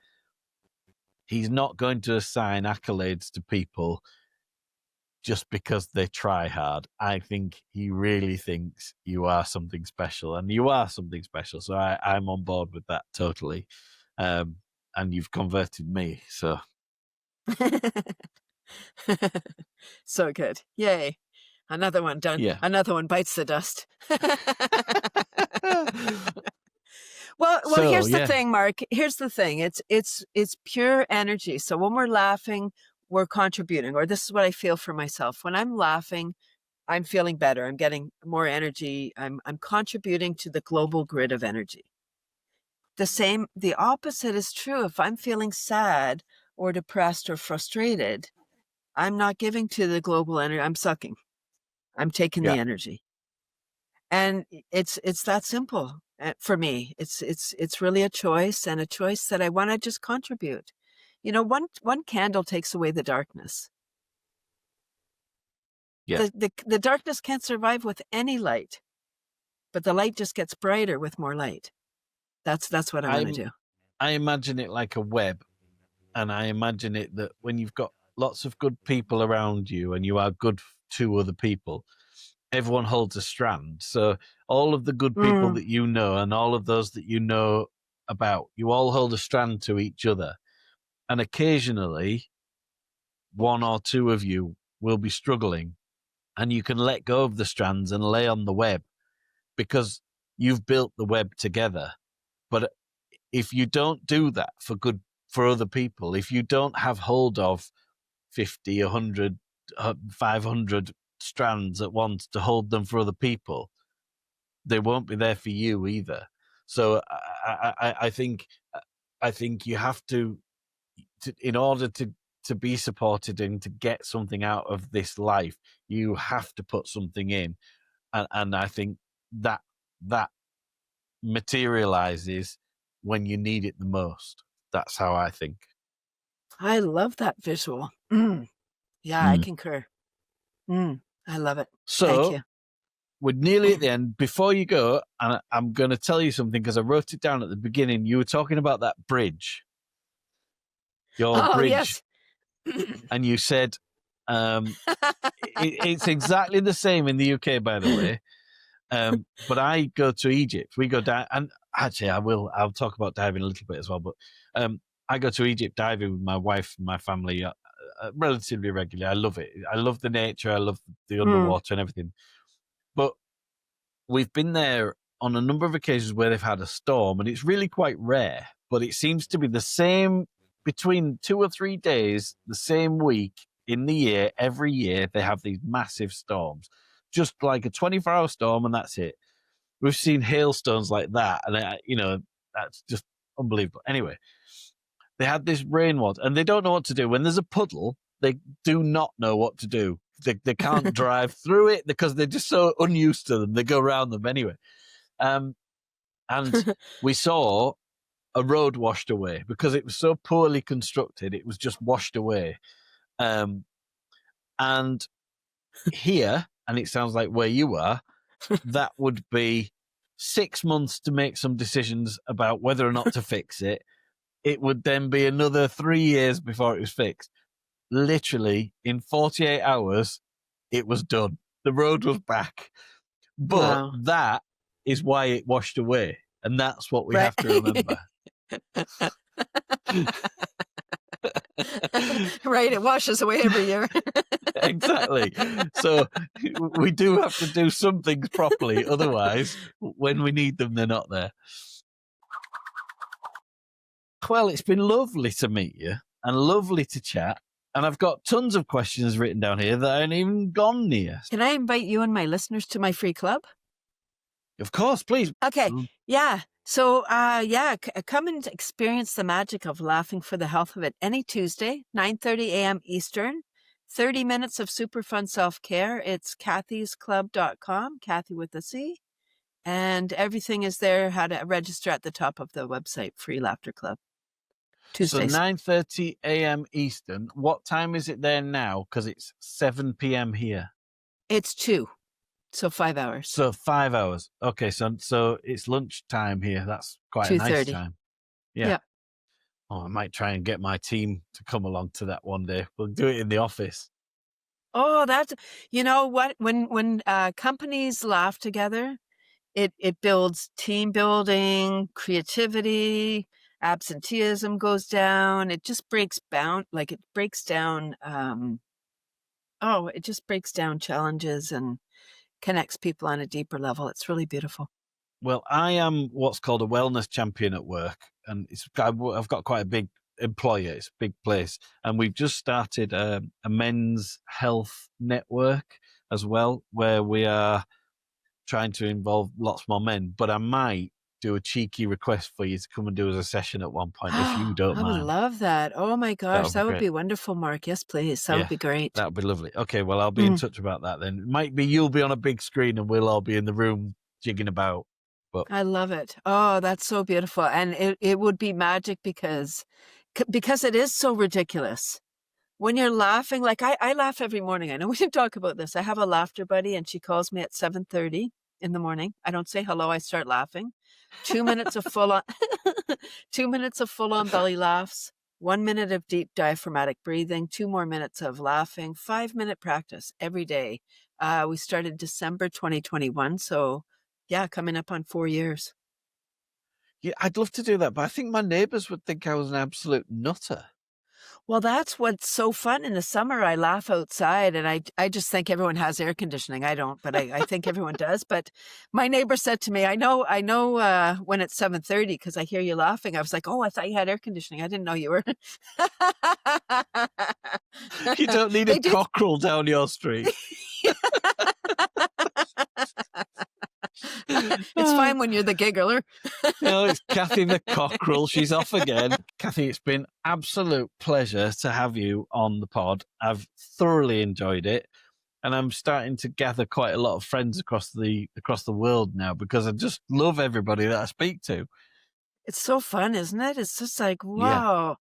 he's not going to assign accolades to people just because they try hard. I think he really thinks you are something special, and you are something special. So I'm on board with that totally. And you've converted me. So. So good. Yay. Another one done. Yeah. Another one bites the dust. Well, here's the thing, Mark. Here's the thing. It's pure energy. So when we're laughing, we're contributing, or this is what I feel for myself. When I'm laughing, I'm feeling better. I'm getting more energy. I'm contributing to the global grid of energy. The opposite is true. If I'm feeling sad or depressed or frustrated, I'm not giving to the global energy. I'm sucking. I'm taking the energy. And it's that simple for me. It's really a choice, and a choice that I want to just contribute. One candle takes away the darkness. Yeah. The darkness can't survive with any light, but the light just gets brighter with more light. That's what I want to do. I imagine it like a web, and I imagine it that when you've got lots of good people around you and you are good to other people, everyone holds a strand. So all of the good people that you know, and all of those that you know about, you all hold a strand to each other. And occasionally, one or two of you will be struggling, and you can let go of the strands and lay on the web because you've built the web together. But if you don't do that for other people, if you don't have hold of 50, 100, 500 strands at once to hold them for other people, they won't be there for you either. So I think I think you have to in order to be supported and to get something out of this life, you have to put something in. And I think that materializes when you need it the most. That's how I think. I love that visual. Yeah, I concur. I love it. So, thank you. We're nearly at the end. Before you go, and I'm going to tell you something because I wrote it down at the beginning. You were talking about that bridge. Your bridge. Yes. And you said it's exactly the same in the UK, by the way. But I go to Egypt. We go down, and actually, I'll talk about diving a little bit as well. But I go to Egypt diving with my wife and my family relatively regularly. I love it. I love the nature. I love the underwater and everything. But we've been there on a number of occasions where they've had a storm, and it's really quite rare. But it seems to be the same between 2 or 3 days, the same week in the year. Every year they have these massive storms, just like a 24-hour storm, and that's it. We've seen hailstones like that, and that's just unbelievable. Anyway, they had this rainwater, and they don't know what to do. When there's a puddle, they do not know what to do. They can't drive through it because they're just so unused to them. They go around them anyway. And we saw a road washed away because it was so poorly constructed. It was just washed away. And here, and it sounds like where you are, that would be 6 months to make some decisions about whether or not to fix it. It would then be another 3 years before it was fixed. Literally, in 48 hours, it was done. The road was back. But that is why it washed away. And that's what we have to remember. Right, it washes away every year. Exactly. So we do have to do some things properly. Otherwise, when we need them, they're not there. Well, it's been lovely to meet you and lovely to chat. And I've got tons of questions written down here that I haven't even gone near. Can I invite you and my listeners to my free club? Of course, please. Okay. Yeah. So, come and experience the magic of laughing for the health of it any Tuesday, 9:30 a.m. Eastern, 30 minutes of super fun self-care. It's cathysclub.com, Cathy with a C. And everything is there, how to register at the top of the website, Free Laughter Club. Tuesdays. So 9:30 a.m. Eastern. What time is it there now? Because it's 7 p.m. here. It's 2. So 5 hours. So 5 hours. Okay, so it's lunchtime here. That's quite a nice time. Yeah. Oh, I might try and get my team to come along to that one day. We'll do it in the office. Oh, that's, you know what? When companies laugh together, it builds team building, creativity, absenteeism goes down. It just breaks down, it breaks down challenges and connects people on a deeper level. It's really beautiful. Well, I am what's called a wellness champion at work, and I've got quite a big employer. It's a big place, and we've just started a men's health network as well, where we are trying to involve lots more men. But I might do a cheeky request for you to come and do as a session at one point if you don't mind. I would love that. Oh my gosh, that would be wonderful, Mark. Yes, please. That would be great. That would be lovely. Okay, well, I'll be in touch about that then. It might be you'll be on a big screen and we'll all be in the room jigging about. But I love it. Oh, that's so beautiful. And it would be magic because it is so ridiculous. When you're laughing, I laugh every morning. I know we didn't talk about this. I have a laughter buddy and she calls me at 7:30 in the morning. I don't say hello. I start laughing. 2 minutes of full on, 2 minutes of full on belly laughs, 1 minute of deep diaphragmatic breathing, 2 more minutes of laughing, 5-minute practice every day. We started December 2021. So coming up on 4 years. Yeah, I'd love to do that, but I think my neighbors would think I was an absolute nutter. Well, that's what's so fun. In the summer, I laugh outside and I just think everyone has air conditioning. I don't, but I think everyone does. But my neighbor said to me, I know when it's 7:30 because I hear you laughing. I was like, oh, I thought you had air conditioning. I didn't know you were. You don't need a cockerel down your street. It's fine when you're the giggler. It's Cathy the cockerel. She's off again. Cathy, it's been absolute pleasure to have you on the pod. I've thoroughly enjoyed it. And I'm starting to gather quite a lot of friends across the world now because I just love everybody that I speak to. It's so fun, isn't it? It's just like, Yeah. wow.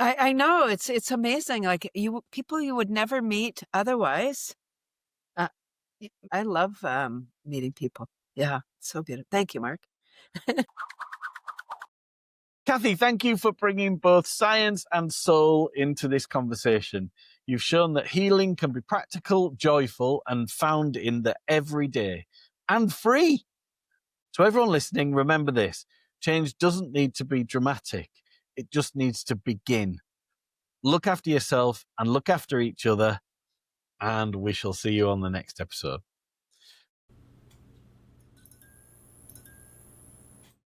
I know it's amazing. Like people you would never meet otherwise. Uh, I love meeting people. Yeah, so beautiful. Thank you, Mark. Cathy, thank you for bringing both science and soul into this conversation. You've shown that healing can be practical, joyful, and found in the everyday and free. So everyone listening, remember this. Change doesn't need to be dramatic. It just needs to begin. Look after yourself and look after each other. And we shall see you on the next episode.